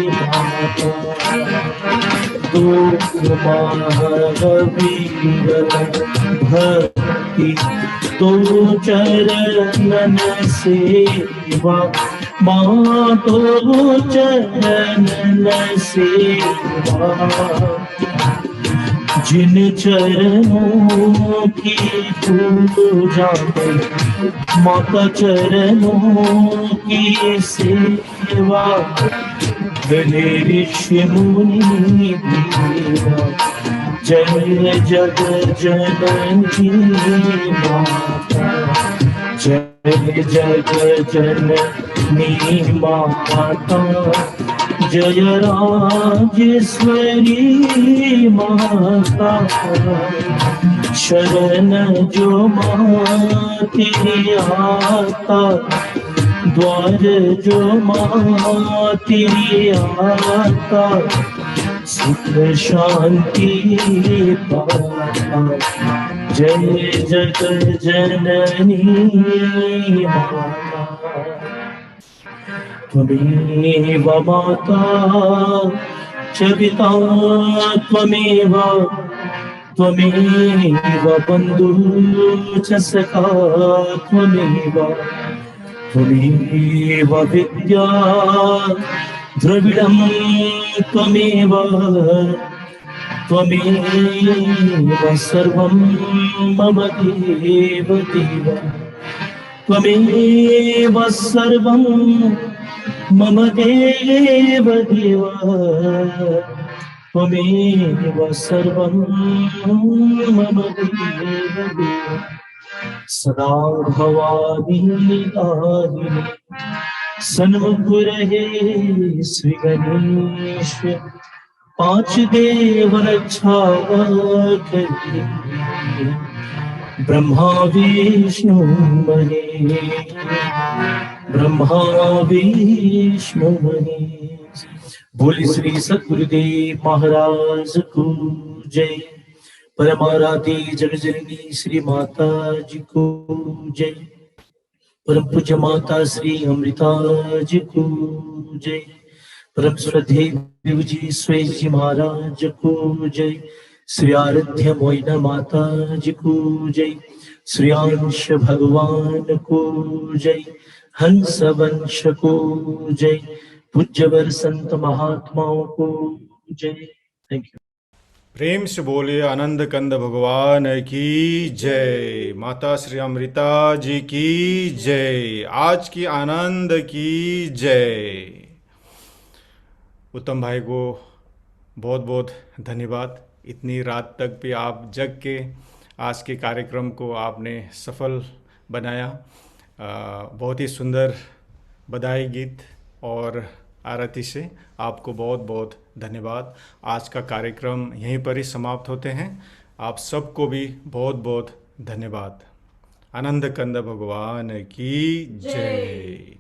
माता, महावीर भक्ति तो चरणन सेवा, माँ तो चरणन सेवा, जिन चरणों की पूजा में, माता चरणों की सेवा, गले ऋषि मुनि देवा, जय जग जननी माता, जय जग जननी माता, जय राजेश्वरी माता, शरण जो माँ तेरी आता, द्वार जो माँ तेरी आता, सुख शांति पाता, जय जग जननी माता, त्वमेव माता च पिता त्वमेव, त्वमेव बन्धुः च सखा त्वमेव, त्वमेव विद्या द्रविडं त्वमेव, त्वमेव सर्वं मम देव देव, त्वमेव सर्वं मम देव देव, त्वमेव सर्वं मम देव देव, सदा भवानी दाहिनी सन्मुख रहे श्री गणेश, पांच देव रक्षा करिए, ब्रह्मा विष्णु महेश, ब्रह्मा विष्णु महेश। बोली श्री सद्गुरुदेव महाराज को जय। परमाराध्य जगजननी श्री माता जी को जय। परम पूज्य माता श्री अमृता जी को जय। परम श्रद्धेय देव जी श्वेत जी महाराज को जय। श्री आराध्य मोइना माता जी को जय। श्री अंश भगवान को जय। हंस वंश को जय। पूज्यवर संत महात्माओं को जय। Thank you. प्रेम से बोलिए आनंद कंद भगवान की जय। माता श्री अमृता जी की जय। आज की आनंद की जय। उत्तम भाई को बहुत बहुत धन्यवाद। इतनी रात तक भी आप जग के आज के कार्यक्रम को आपने सफल बनाया। बहुत ही सुंदर बधाई गीत और आरती से आपको बहुत बहुत धन्यवाद। आज का कार्यक्रम यहीं पर ही समाप्त होते हैं। आप सबको भी बहुत बहुत धन्यवाद। आनंद कंद भगवान की जय।